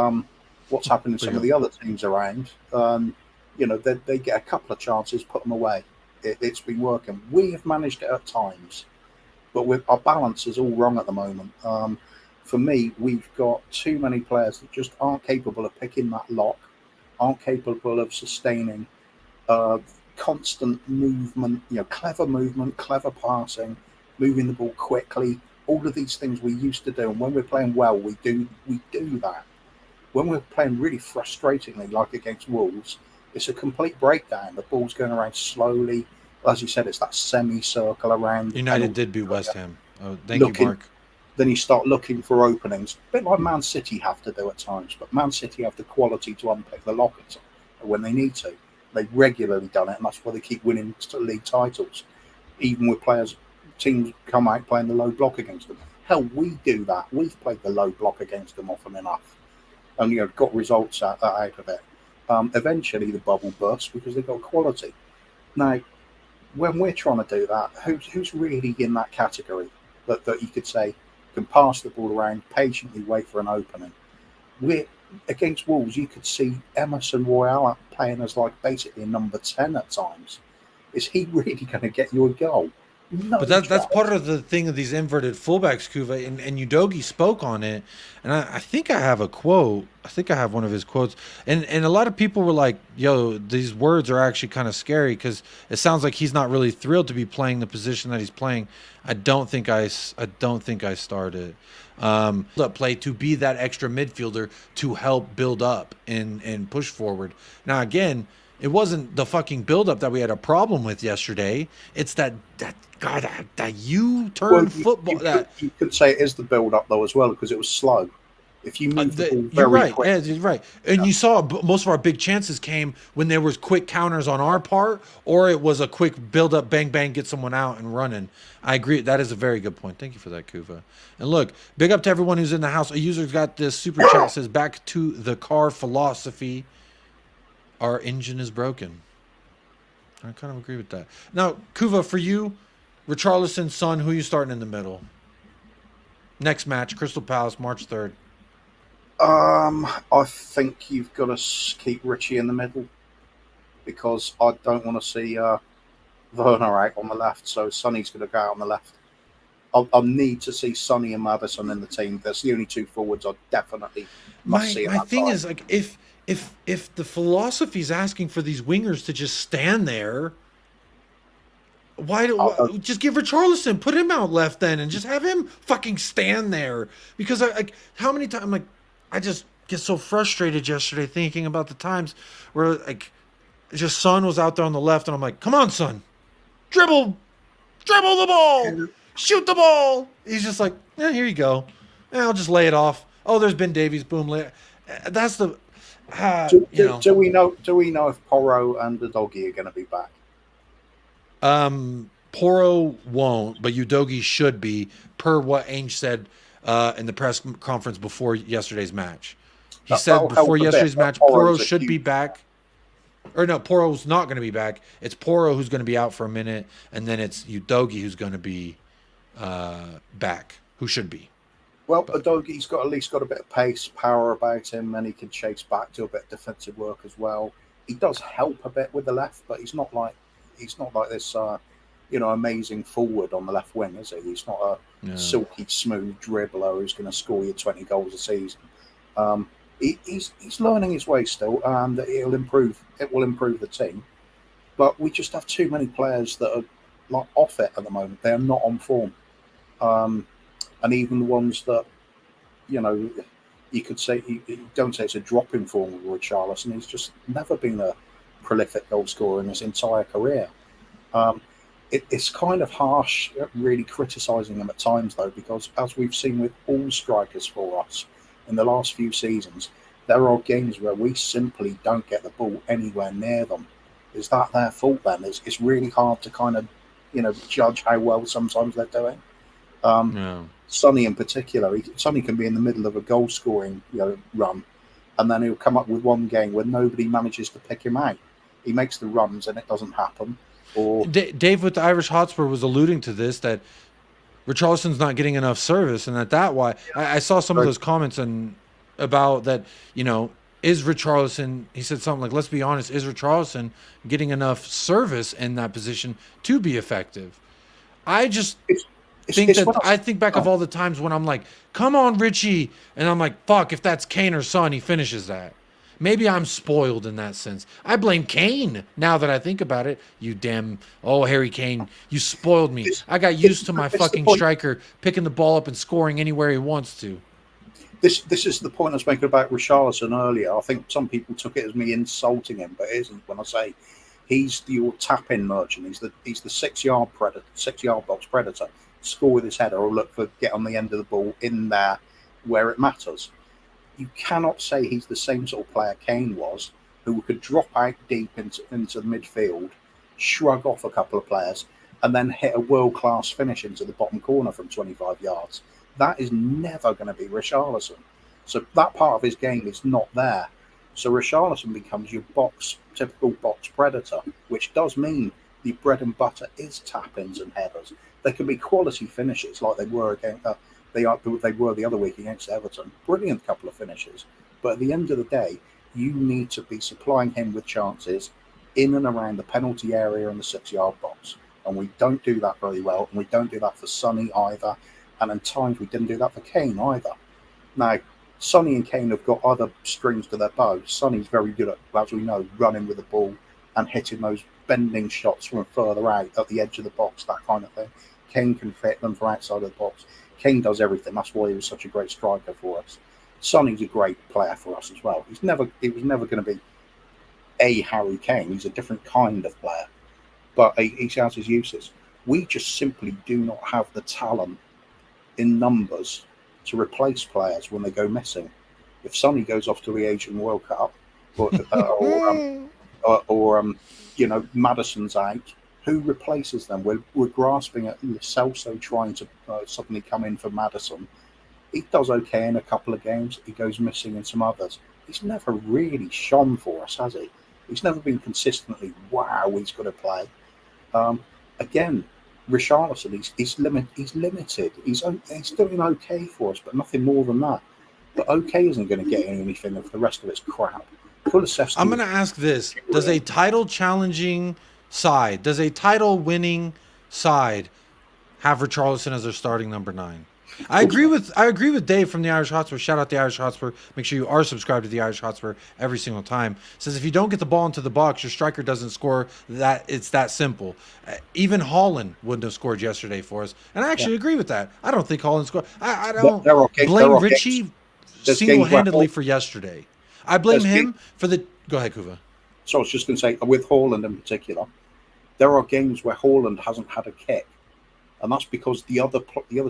what's happened in some of the other teams around. They get a couple of chances, put them away. It's been working. We have managed it at times, but our balance is all wrong at the moment. For me, we've got too many players that just aren't capable of picking that lock, aren't capable of sustaining constant movement, clever passing, moving the ball quickly, all of these things we used to do. And when we're playing well, we do that. When we're playing really frustratingly, like against Wolves, it's a complete breakdown. The ball's going around slowly. As you said, it's that semicircle around. United did beat West Ham. Oh, thank you, Mark. Then you start looking for openings, a bit like Man City have to do at times, but Man City have the quality to unpick the lockets when they need to. They've regularly done it, and that's why they keep winning league titles, even with teams come out playing the low block against them. Hell, we do that. We've played the low block against them often enough, and got results out of it. Eventually, the bubble bursts because they've got quality. Now, when we're trying to do that, who's really in that category that you could say can pass the ball around, patiently wait for an opening? We're against Wolves. You could see Emerson Royale playing as like basically a number 10 at times. Is he really going to get you a goal? No, but that's part of the thing of these inverted fullbacks, Kuva, and Udogi spoke on it, and I think I have a quote. I think I have one of his quotes, and a lot of people were like, "Yo, these words are actually kind of scary because it sounds like he's not really thrilled to be playing the position that he's playing." I don't think I started play to be that extra midfielder to help build up and push forward. Now again, it wasn't the fucking build-up that we had a problem with yesterday. It's that U-turn football. You could say it is the build-up, though, as well, because it was slow. If you move the ball very quick. Yeah, you're right. And you saw most of our big chances came when there was quick counters on our part, or it was a quick build-up, bang, bang, get someone out and running. I agree. That is a very good point. Thank you for that, Kuva. And look, big up to everyone who's in the house. A user's got this super chat, says, back to the car philosophy. Our engine is broken. I kind of agree with that. Now, Kuva, for you, Richarlison, Son, who are you starting in the middle? Next match, Crystal Palace, March 3rd. I think you've got to keep Richie in the middle because I don't want to see Werner out on the left. So Sonny's going to go out on the left. I'll need to see Sonny and Maddison in the team. That's the only two forwards I definitely must see. My thing is, like, if the philosophy is asking for these wingers to just stand there, why just give Richarlison, put him out left then, and just have him fucking stand there? Because how many times I just get so frustrated yesterday thinking about the times where like just Son was out there on the left, and I'm like, come on, Son, dribble the ball, shoot the ball. He's just like, yeah, here you go. I'll just lay it off. Oh, there's Ben Davies. Boom. That's the. Do we know if Porro and the doggy are going to be back? Porro won't, but Udogie should be, per what Ainge said in the press conference before yesterday's match. He said before yesterday's match, Porro should be back. Or no, Porro's not going to be back. It's Porro who's going to be out for a minute, and then it's Udogie who's going to be back, who should be. Well, Udogie's got at least got a bit of pace, power about him, and he can chase back, do a bit of defensive work as well. He does help a bit with the left, but he's not like this, amazing forward on the left wing, is he? He's not a silky smooth dribbler who's going to score you 20 goals a season. He's learning his way still, and it will improve the team. But we just have too many players that are like off it at the moment. They are not on form. And even the ones that, you could say, you don't say it's a drop in form with Richarlison. He's just never been a prolific goal scorer in his entire career. It's kind of harsh, really criticising him at times, though, because as we've seen with all strikers for us in the last few seasons, there are games where we simply don't get the ball anywhere near them. Is that their fault then? It's really hard to kind of, judge how well sometimes they're doing. Sonny in particular, Sonny can be in the middle of a goal-scoring run, and then he'll come up with one game where nobody manages to pick him out. He makes the runs and it doesn't happen. Or Dave with the Irish Hotspur was alluding to this, that Richarlison's not getting enough service, and that why I saw some of those comments about that. Is Richarlison? He said something like, "Let's be honest, is Richarlison getting enough service in that position to be effective?" I just I think back of all the times when I'm like, come on, Richie. And I'm like, fuck, if that's Kane or Son, he finishes that. Maybe I'm spoiled in that sense. I blame Kane now that I think about it. Harry Kane, you spoiled me. I got used to my fucking striker picking the ball up and scoring anywhere he wants to. This is the point I was making about Richarlison earlier. I think some people took it as me insulting him, but it isn't when I say he's your tap-in merchant. He's the 6-yard predator, 6-yard box predator. Score with his header or look for get on the end of the ball in there where it matters. You cannot say he's the same sort of player Kane was, who could drop out deep into the midfield, shrug off a couple of players, and then hit a world-class finish into the bottom corner from 25 yards. That is never going to be Richarlison. So that part of his game is not there. So Richarlison becomes your typical box predator, which does mean the bread and butter is tap-ins and headers. They can be quality finishes like they were against they were the other week against Everton. Brilliant couple of finishes. But at the end of the day, you need to be supplying him with chances in and around the penalty area and the 6-yard box. And we don't do that very well. And we don't do that for Sonny either. And at times we didn't do that for Kane either. Now, Sonny and Kane have got other strings to their bow. Sonny's very good at, as we know, running with the ball and hitting those bending shots from further out at the edge of the box, that kind of thing. Kane can fit them from outside of the box. Kane does everything. That's why he was such a great striker for us. Sonny's a great player for us as well. He was never going to be a Harry Kane. He's a different kind of player, but he has his uses. We just simply do not have the talent in numbers to replace players when they go missing. If Sonny goes off to the Asian World Cup, or Maddison's out, who replaces them? We're grasping at Celso trying to suddenly come in for Maddison. He does okay in a couple of games. He goes missing in some others. He's never really shone for us, has he? He's never been consistently, wow, he's got to play. Again, Richarlison, he's limited. He's doing okay for us, but nothing more than that. But OK isn't going to get anything if the rest of it's crap. Kulusevski, I'm going to ask this. Does a title challenging side, does a title winning side have Richarlison as their starting number 9? I agree with Dave from the Irish Hotspur. Shout out the Irish Hotspur. Make sure you are subscribed to the Irish Hotspur every single time. Says if you don't get the ball into the box, your striker doesn't score. That it's that simple. Even Haaland wouldn't have scored yesterday for us, and I actually agree with that. I don't think Haaland scored. I don't blame Richie single-handedly for yesterday. I blame him for the. Go ahead, Kuva. So I was just going to say, with Haaland in particular, there are games where Haaland hasn't had a kick. And that's because the other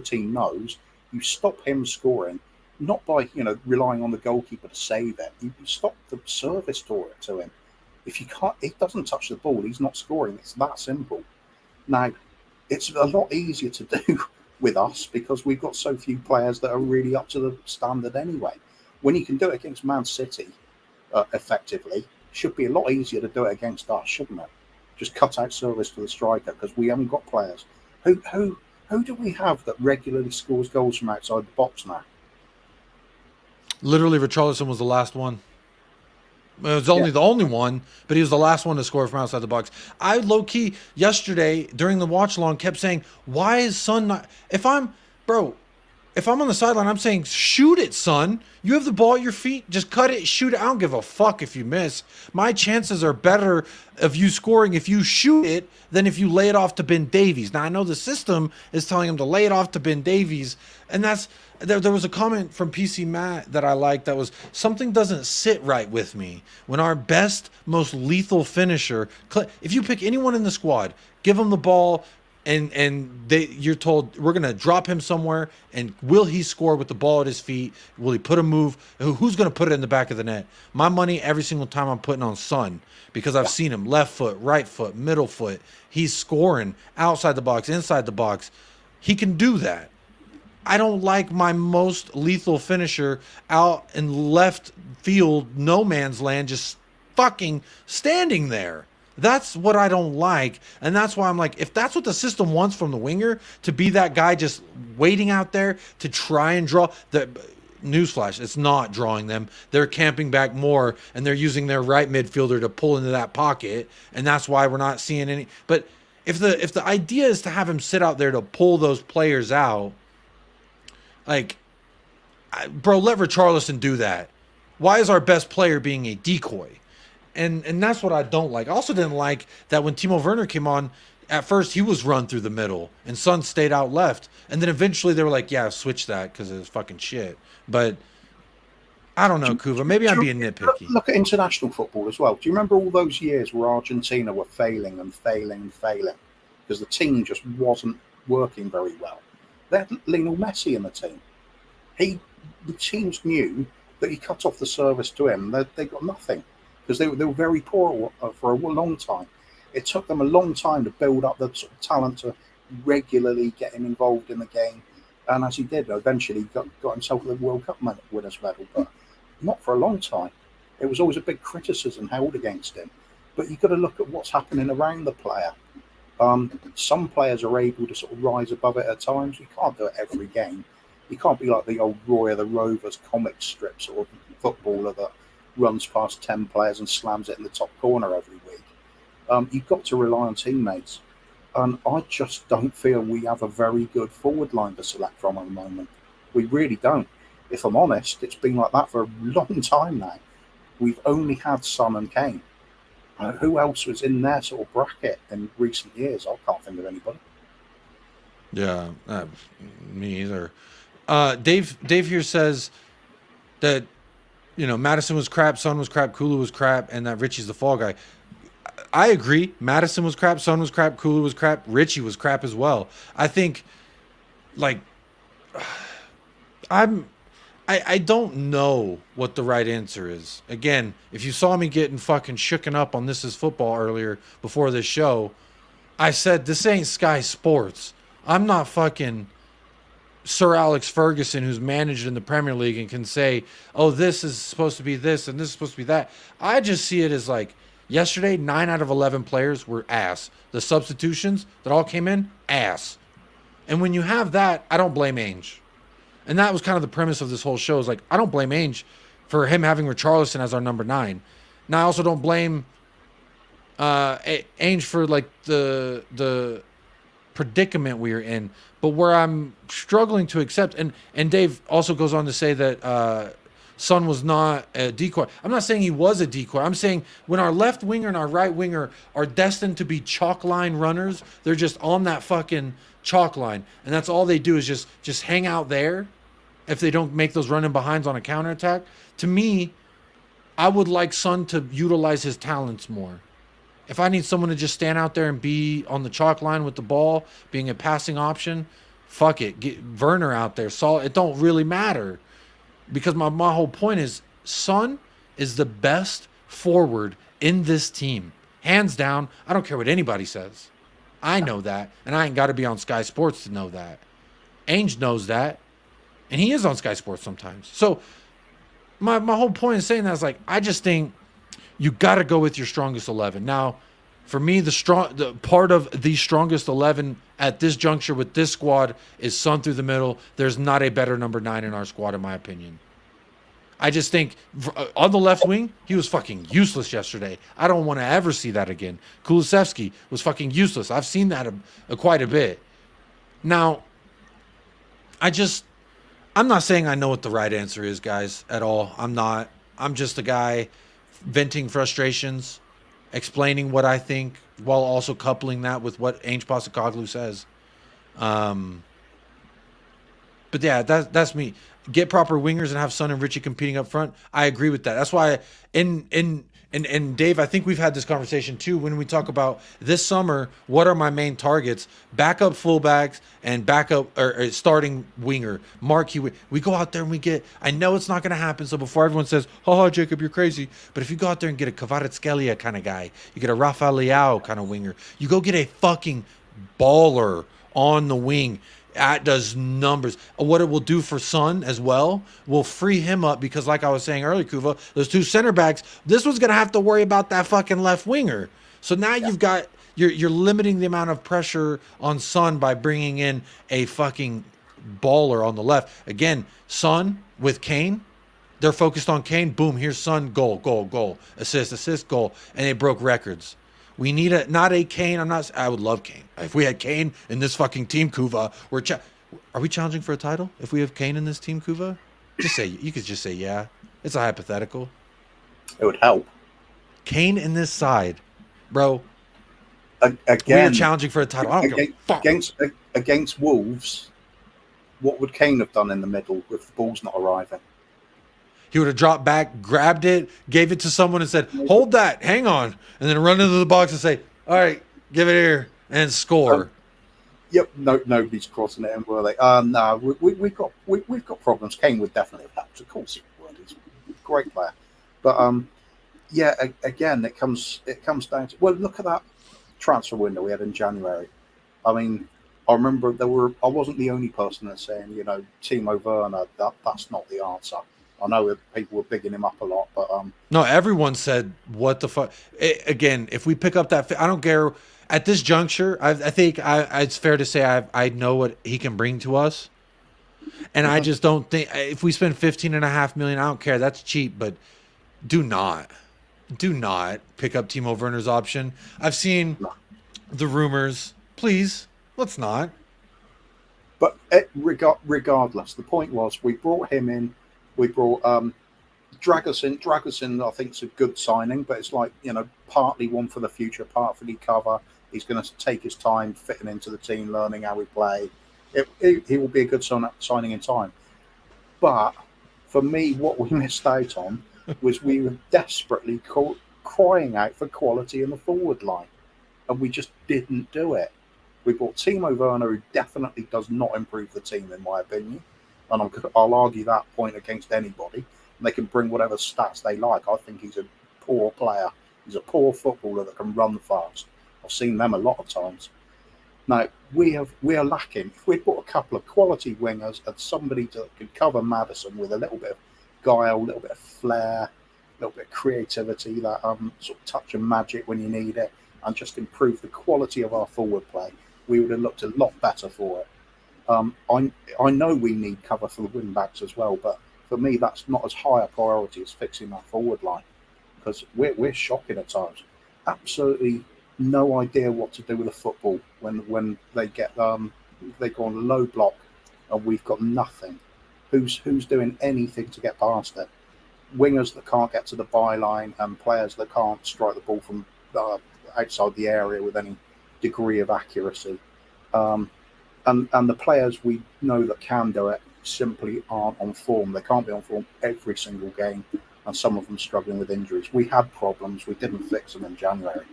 team knows you stop him scoring, not by relying on the goalkeeper to save it. You stop the service to him. If you can't, he doesn't touch the ball, he's not scoring. It's that simple. Now, it's a lot easier to do with us because we've got so few players that are really up to the standard anyway. When you can do it against Man City effectively, should be a lot easier to do it against us, shouldn't it? Just cut out service to the striker because we haven't got players. Who do we have that regularly scores goals from outside the box now? Literally, Richarlison was the last one. It was only the only one, but he was the last one to score from outside the box. I low-key, yesterday, during the watch-along, kept saying, why is Son not... If I'm on the sideline, I'm saying, shoot it, son. You have the ball at your feet. Just cut it, shoot it. I don't give a fuck if you miss. My chances are better of you scoring if you shoot it than if you lay it off to Ben Davies. Now, I know the system is telling him to lay it off to Ben Davies, and that's... There was a comment from PC Matt that I liked that was, something doesn't sit right with me when our best, most lethal finisher... If you pick anyone in the squad, give them the ball... And you're told we're going to drop him somewhere, and will he score with the ball at his feet? Will he put a move? Who's going to put it in the back of the net? My money every single time I'm putting on Son because I've seen him left foot, right foot, middle foot. He's scoring outside the box, inside the box. He can do that. I don't like my most lethal finisher out in left field, no man's land, just fucking standing there. That's what I don't like, and that's why I'm like, if that's what the system wants from the winger, to be that guy just waiting out there to try and draw... Newsflash, it's not drawing them. They're camping back more, and they're using their right midfielder to pull into that pocket, and that's why we're not seeing any... But if the idea is to have him sit out there to pull those players out, like, bro, let Richarlison do that. Why is our best player being a decoy? And that's what I don't like. I also didn't like that when Timo Werner came on, at first he was run through the middle and Son stayed out left. And then eventually they were like, yeah, switch that because it was fucking shit. But I don't know, Kuva. Maybe I'm being nitpicky. Look at international football as well. Do you remember all those years where Argentina were failing because the team just wasn't working very well? They had Lionel Messi in the team. The teams knew that he cut off the service to him. They got nothing. Because they were very poor for a long time. It took them a long time to build up the sort of talent to regularly get him involved in the game. And as he did, eventually got himself the World Cup winners medal, but not for a long time. It was always a big criticism held against him. But you've got to look at what's happening around the player. Some players are able to sort of rise above it at times. You can't do it every game. You can't be like the old Roy of the Rovers comic strip sort of footballer that runs past 10 players and slams it in the top corner every week. You've got to rely on teammates. And I just don't feel we have a very good forward line to select from at the moment. We really don't. If I'm honest, it's been like that for a long time now. We've only had Son and Kane. Who else was in their sort of bracket in recent years? I can't think of anybody. Yeah, me either. Dave here says that Madison was crap, Son was crap, Kulu was crap, and that Richie's the fall guy. I agree. Madison was crap, Son was crap, Kulu was crap, Richie was crap as well. I think, I don't know what the right answer is. Again, if you saw me getting fucking shooken up on This Is Football earlier before this show, I said, this ain't Sky Sports. I'm not fucking Sir Alex Ferguson, who's managed in the Premier League and can say, oh, this is supposed to be this and this is supposed to be that. I just see it as like, yesterday, 9 out of 11 players were ass. The substitutions that all came in, ass. And when you have that, I don't blame ANGE. And that was kind of the premise of this whole show. Is like, I don't blame Ainge for him having Richarlison as our number 9. Now I also don't blame Ainge for like the predicament we are in. But where I'm struggling to accept, and Dave also goes on to say that Son was not a decoy. I'm not saying he was a decoy. I'm saying when our left winger and our right winger are destined to be chalk line runners, they're just on that fucking chalk line, and that's all they do is just hang out there. If they don't make those running behinds on a counterattack, to me, I would like Son to utilize his talents more. If I need someone to just stand out there and be on the chalk line with the ball, being a passing option, fuck it. Get Werner out there. It don't really matter. Because my whole point is Son is the best forward in this team. Hands down. I don't care what anybody says. I know that. And I ain't got to be on Sky Sports to know that. Ainge knows that. And he is on Sky Sports sometimes. So my whole point in saying that is like, I just think you got to go with your strongest 11. Now, for me, the part of the strongest 11 at this juncture with this squad is Son through the middle. There's not a better number 9 in our squad, in my opinion. I just think on the left wing, he was fucking useless yesterday. I don't want to ever see that again. Kulusevski was fucking useless. I've seen that quite a bit. Now, I'm not saying I know what the right answer is, guys, at all. I'm not. I'm just a guy venting frustrations, explaining what I think, while also coupling that with what Ainge Postecoglou says. But yeah, that's me. Get proper wingers and have Son and Richie competing up front. I agree with that. That's why and Dave, I think we've had this conversation too when we talk about this summer, what are my main targets? Backup fullbacks and backup or starting winger. Marquee. We go out there and we get, I know it's not going to happen, so before everyone says, "Oh, Jacob, you're crazy," but if you go out there and get a Kvaratskhelia kind of guy, you get a Rafael Leao kind of winger, you go get a fucking baller on the wing. That does numbers. What it will do for Son as well will free him up because, like I was saying earlier, Kuva, those 2 center backs, this one's going to have to worry about that fucking left winger. So now you've got, you're limiting the amount of pressure on Son by bringing in a fucking baller on the left. Again, Son with Kane, they're focused on Kane. Boom, here's Son, goal, goal, goal, assist, goal. And they broke records. We need not a Kane. I would love Kane. If we had Kane in this fucking team, Kuva, are we challenging for a title? If we have Kane in this team, Kuva? You could just say, yeah. It's a hypothetical. It would help. Kane in this side, bro. Again, we're challenging for a title. I don't give a fuck. Against Wolves, what would Kane have done in the middle if the ball's not arriving? He would have dropped back, grabbed it, gave it to someone and said, "Hold that, hang on," and then run into the box and say, "All right, give it here," and score. Yep, nobody's crossing it, were they? No, we've got problems. Kane would definitely have helped. Of course he would. He's a great player, but yeah, again, it comes down to, well, look at that transfer window we had in January. I mean, I remember I wasn't the only person that's saying, Timo Werner, that's not the answer. I know people were bigging him up a lot, but no, everyone said, "What the fuck?" Again, if we pick up that, I don't care. At this juncture, I think it's fair to say I know what he can bring to us, and I just don't think if we spend $15.5 million, I don't care. That's cheap, but do not pick up Timo Werner's option. I've seen the rumors. Please, let's not. But regardless, the point was we brought him in. We brought Dragusin. Dragusin, I think, is a good signing, but it's like, partly one for the future, partly cover. He's going to take his time fitting into the team, learning how we play. He will be a good signing in time. But for me, what we missed out on was we were desperately crying out for quality in the forward line, and we just didn't do it. We brought Timo Werner, who definitely does not improve the team, in my opinion. And I'll argue that point against anybody. And they can bring whatever stats they like. I think he's a poor player. He's a poor footballer that can run fast. I've seen them a lot of times. Now, we are lacking. If we put a couple of quality wingers and somebody that could cover Maddison with a little bit of guile, a little bit of flair, a little bit of creativity, that sort of touch of magic when you need it, and just improve the quality of our forward play, we would have looked a lot better for it. I know we need cover for the wing backs as well, but for me, that's not as high a priority as fixing that forward line, because we're shocking at times. Absolutely no idea what to do with the football when they get they go on low block and we've got nothing. Who's doing anything to get past it? Wingers that can't get to the byline and players that can't strike the ball from outside the area with any degree of accuracy. And the players we know that can do it simply aren't on form. They can't be on form every single game, and some of them struggling with injuries. We had problems. We didn't fix them in January.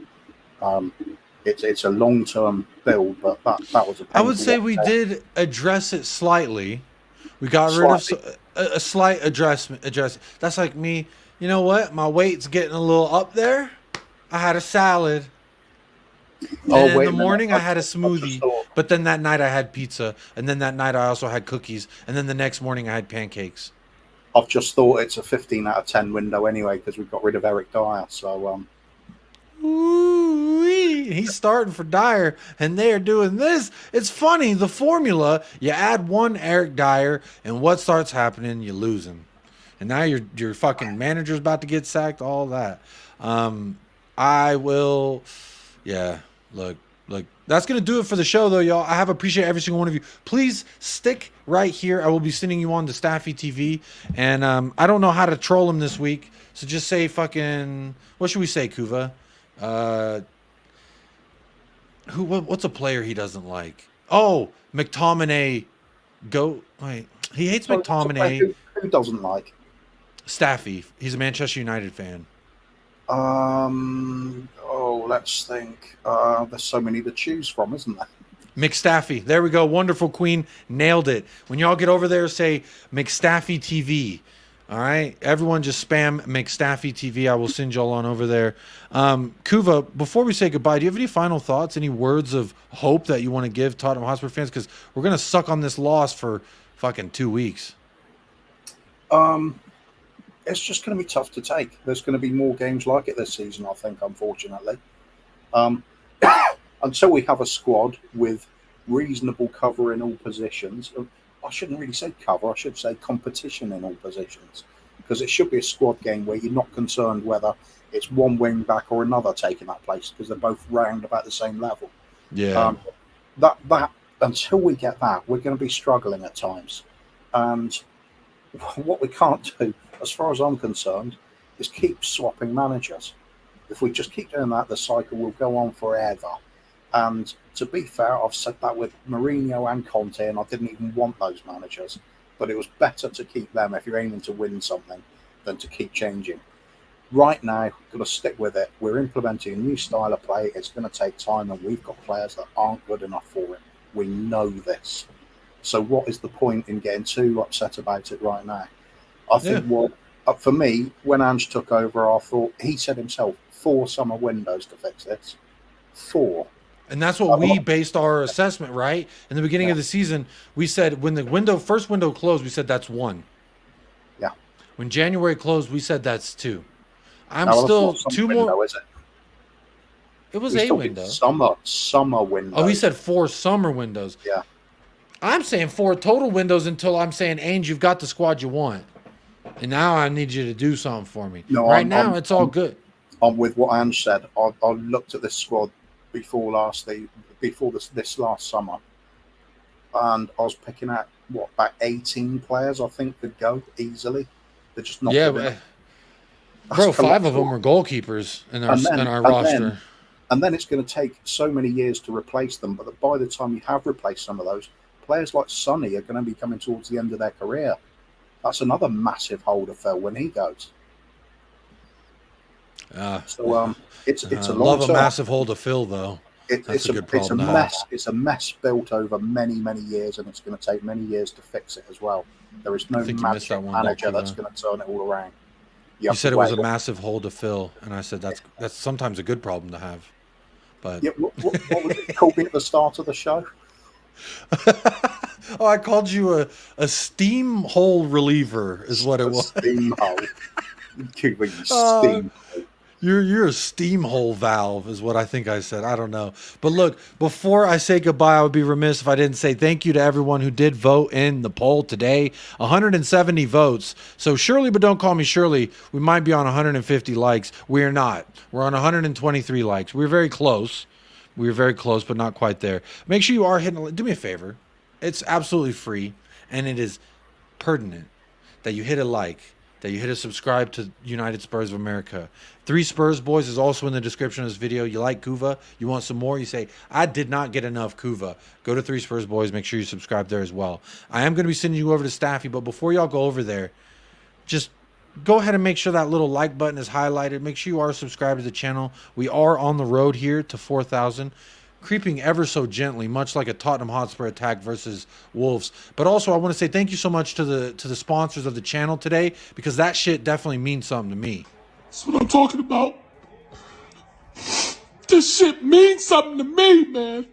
It's a long-term build, but that was a I would say painful we one. did address it slightly. We got rid of a slight adjustment. That's like me. You know what? My weight's getting a little up there. I had a salad. Oh, And wait in a the minute. morning, I had a I just smoothie. thought- But then that night, I had pizza. And then that night, I also had cookies. And then the next morning, I had pancakes. I've just thought it's a 15 out of 10 window anyway because we got rid of Eric Dyer. So Ooh-wee. He's starting for Dyer, and they're doing this. It's funny. The formula, you add one Eric Dyer, and what starts happening? You lose him. And now your fucking manager's about to get sacked, all that. I will, yeah, look, that's going to do it for the show, though, y'all. I have appreciated every single one of you. Please stick right here. I will be sending you on to Staffy TV, and I don't know how to troll him this week, so just say fucking, what should we say, Kuva? What's a player he doesn't like? Oh, McTominay. He hates McTominay. Who doesn't like? Staffy. He's a Manchester United fan. Let's think. There's so many to choose from, isn't there? McStaffy. There we go. Wonderful Queen. Nailed it. When y'all get over there, say McStaffy TV. All right? Everyone just spam McStaffy TV. I will send y'all on over there. Kuva, before we say goodbye, do you have any final thoughts, any words of hope that you want to give Tottenham Hotspur fans? Because we're going to suck on this loss for fucking 2 weeks. It's just going to be tough to take. There's going to be more games like it this season, I think, unfortunately. Until we have a squad with reasonable cover in all positions. I shouldn't really say cover, I should say competition in all positions. Because it should be a squad game where you're not concerned whether it's one wing back or another taking that place, because they're both round about the same level. Yeah. That until we get that, we're going to be struggling at times. And what we can't do, as far as I'm concerned, is keep swapping managers. If we just keep doing that, the cycle will go on forever. And to be fair, I've said that with Mourinho and Conte, and I didn't even want those managers. But it was better to keep them if you're aiming to win something than to keep changing. Right now, got to stick with it. We're implementing a new style of play. It's going to take time, and we've got players that aren't good enough for it. We know this. So what is the point in getting too upset about it right now? I think for me, when Ange took over, I thought, he said himself, 4 summer windows to fix this. 4. And that's what we based our assessment, right? In the beginning of the season, we said when the first window closed, we said that's 1. Yeah. When January closed, we said that's 2. I'm Now, still that's not 2 window, more. is it? It was We a still window. did summer windows. Oh, we said 4 summer windows. Yeah. I'm saying 4 total windows until I'm saying, Ange, you've got the squad you want. And now I need you to do something for me. No, now it's all good. I'm with what Ange said. I looked at this squad before this last summer, and I was picking out about 18 players I think could go easily. They're just not. Yeah, good enough. bro, That's 5 of them colossal. were goalkeepers in our roster. And then it's going to take so many years to replace them. But by the time you have replaced some of those, players like Sonny are going to be coming towards the end of their career. That's another massive hole to fill when he goes. So it's a long love a term. massive hole to fill, though. It's a good it's a problem to have. mess. It's a mess built over many years, and it's going to take many years to fix it as well. There is no think you missed that magic one, manager though, that's Kiva. going to turn it all around. You have said to it was a wait. massive hole to fill, and I said that's sometimes a good problem to have. But Yeah, what was it called me at the start of the show? oh, I called you a steam hole reliever, is what it was. Steam hole. Cuba, you steam hole. You're a steamhole valve is what I think I said. I don't know. But look, before I say goodbye, I would be remiss if I didn't say thank you to everyone who did vote in the poll today. 170 votes. So Shirley, but don't call me Shirley. We might be on 150 likes. We are not. We're on 123 likes. We're very close. We were very close, but not quite there. Make sure you are hitting. Do me a favor. It's absolutely free, and it is pertinent that you hit a like, that you hit a subscribe to United Spurs of America. 3 Spurs Boys is also in the description of this video. You like Kuva, you want some more, you say, I did not get enough Kuva. Go to 3 Spurs Boys, make sure you subscribe there as well. I am going to be sending you over to Staffy, but before y'all go over there, just go ahead and make sure that little like button is highlighted. Make sure you are subscribed to the channel. We are on the road here to 4,000. Creeping ever so gently, much like a Tottenham Hotspur attack versus Wolves. But also, I want to say thank you so much to the sponsors of the channel today, because that shit definitely means something to me. That's what I'm talking about. This shit means something to me, man.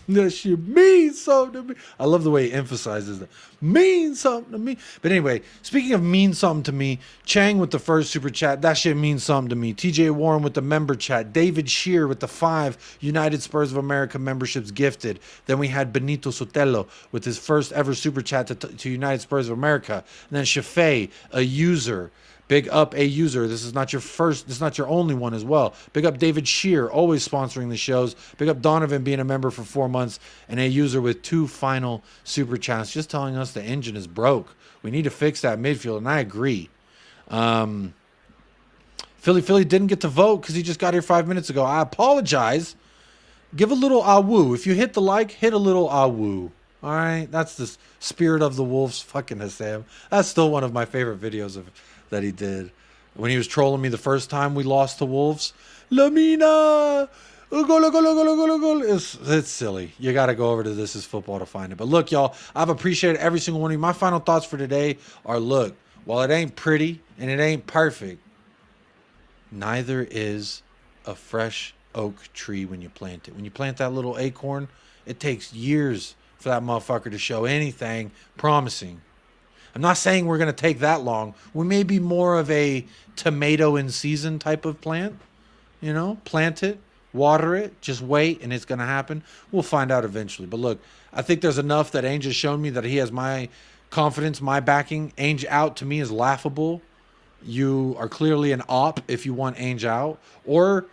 That shit means something to me. I love the way he emphasizes that. Means something to me. But anyway, speaking of means something to me, Chang with the first super chat. That shit means something to me. TJ Warren with the member chat. David Shear with the 5 United Spurs of America memberships gifted. Then we had Benito Sotelo with his first ever super chat to United Spurs of America. And then Shafay, a user. Big up a user. This is not your first. This is not your only one as well. Big up David Shear, always sponsoring the shows. Big up Donovan being a member for 4 months, and a user with 2 final super chats, just telling us the engine is broke. We need to fix that midfield, and I agree. Philly didn't get to vote because he just got here 5 minutes ago. I apologize. Give a little awoo. If you hit the like, hit a little awoo. All right, that's the spirit of the Wolves. Fucking Hassam. That's still one of my favorite videos that he did when he was trolling me the first time we lost to Wolves. Lamina, goal. It's silly. You got to go over to This Is Football to find it. But look, y'all, I've appreciated every single one of you. My final thoughts for today are: look, while it ain't pretty and it ain't perfect, neither is a fresh oak tree when you plant it. When you plant that little acorn, it takes years for that motherfucker to show anything promising. I'm not saying we're going to take that long. We may be more of a tomato in season type of plant. You know, plant it, water it, just wait, and it's going to happen. We'll find out eventually. But look, I think there's enough that Ainge has shown me that he has my confidence, my backing. Ainge out to me is laughable. You are clearly an op if you want Ainge out. Or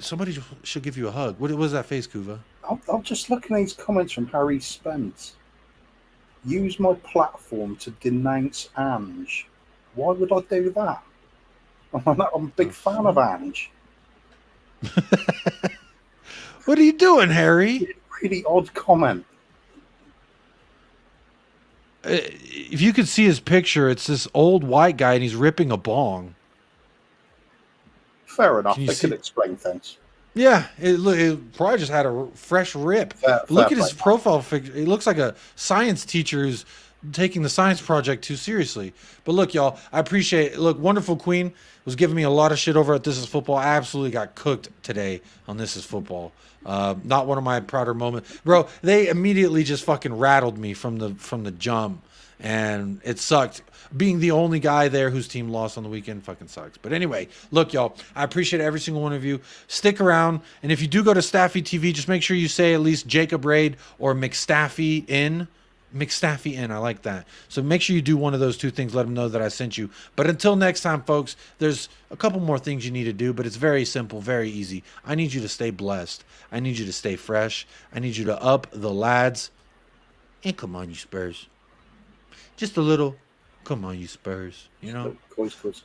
somebody should give you a hug. What was that face, Kuva? I'm just looking at these comments from Harry Spence. Use my platform to denounce ANGE. Why would I do that? I'm a big fan of ANGE. What are you doing, Harry? Really odd comment. If you could see his picture, it's this old white guy and he's ripping a bong. Fair enough. Can you They see- could explain things. Yeah, it probably just had a fresh rip. Look at his profile picture. He looks like a science teacher who's taking the science project too seriously. But look, y'all, I appreciate it. Look, Wonderful Queen was giving me a lot of shit over at This Is Football. I absolutely got cooked today on This Is Football. Not one of my prouder moments. Bro, they immediately just fucking rattled me from the jump. And it sucked. Being the only guy there whose team lost on the weekend fucking sucks. But anyway, look, y'all, I appreciate every single one of you. Stick around. And if you do go to Staffy TV, just make sure you say at least Jacob Raid or McStaffy in. McStaffy in. I like that. So make sure you do one of those 2 things. Let them know that I sent you. But until next time, folks, there's a couple more things you need to do, but it's very simple, very easy. I need you to stay blessed. I need you to stay fresh. I need you to up the lads. And come on, you Spurs. Just a little. Come on, you Spurs. You know? Quiz. Quiz.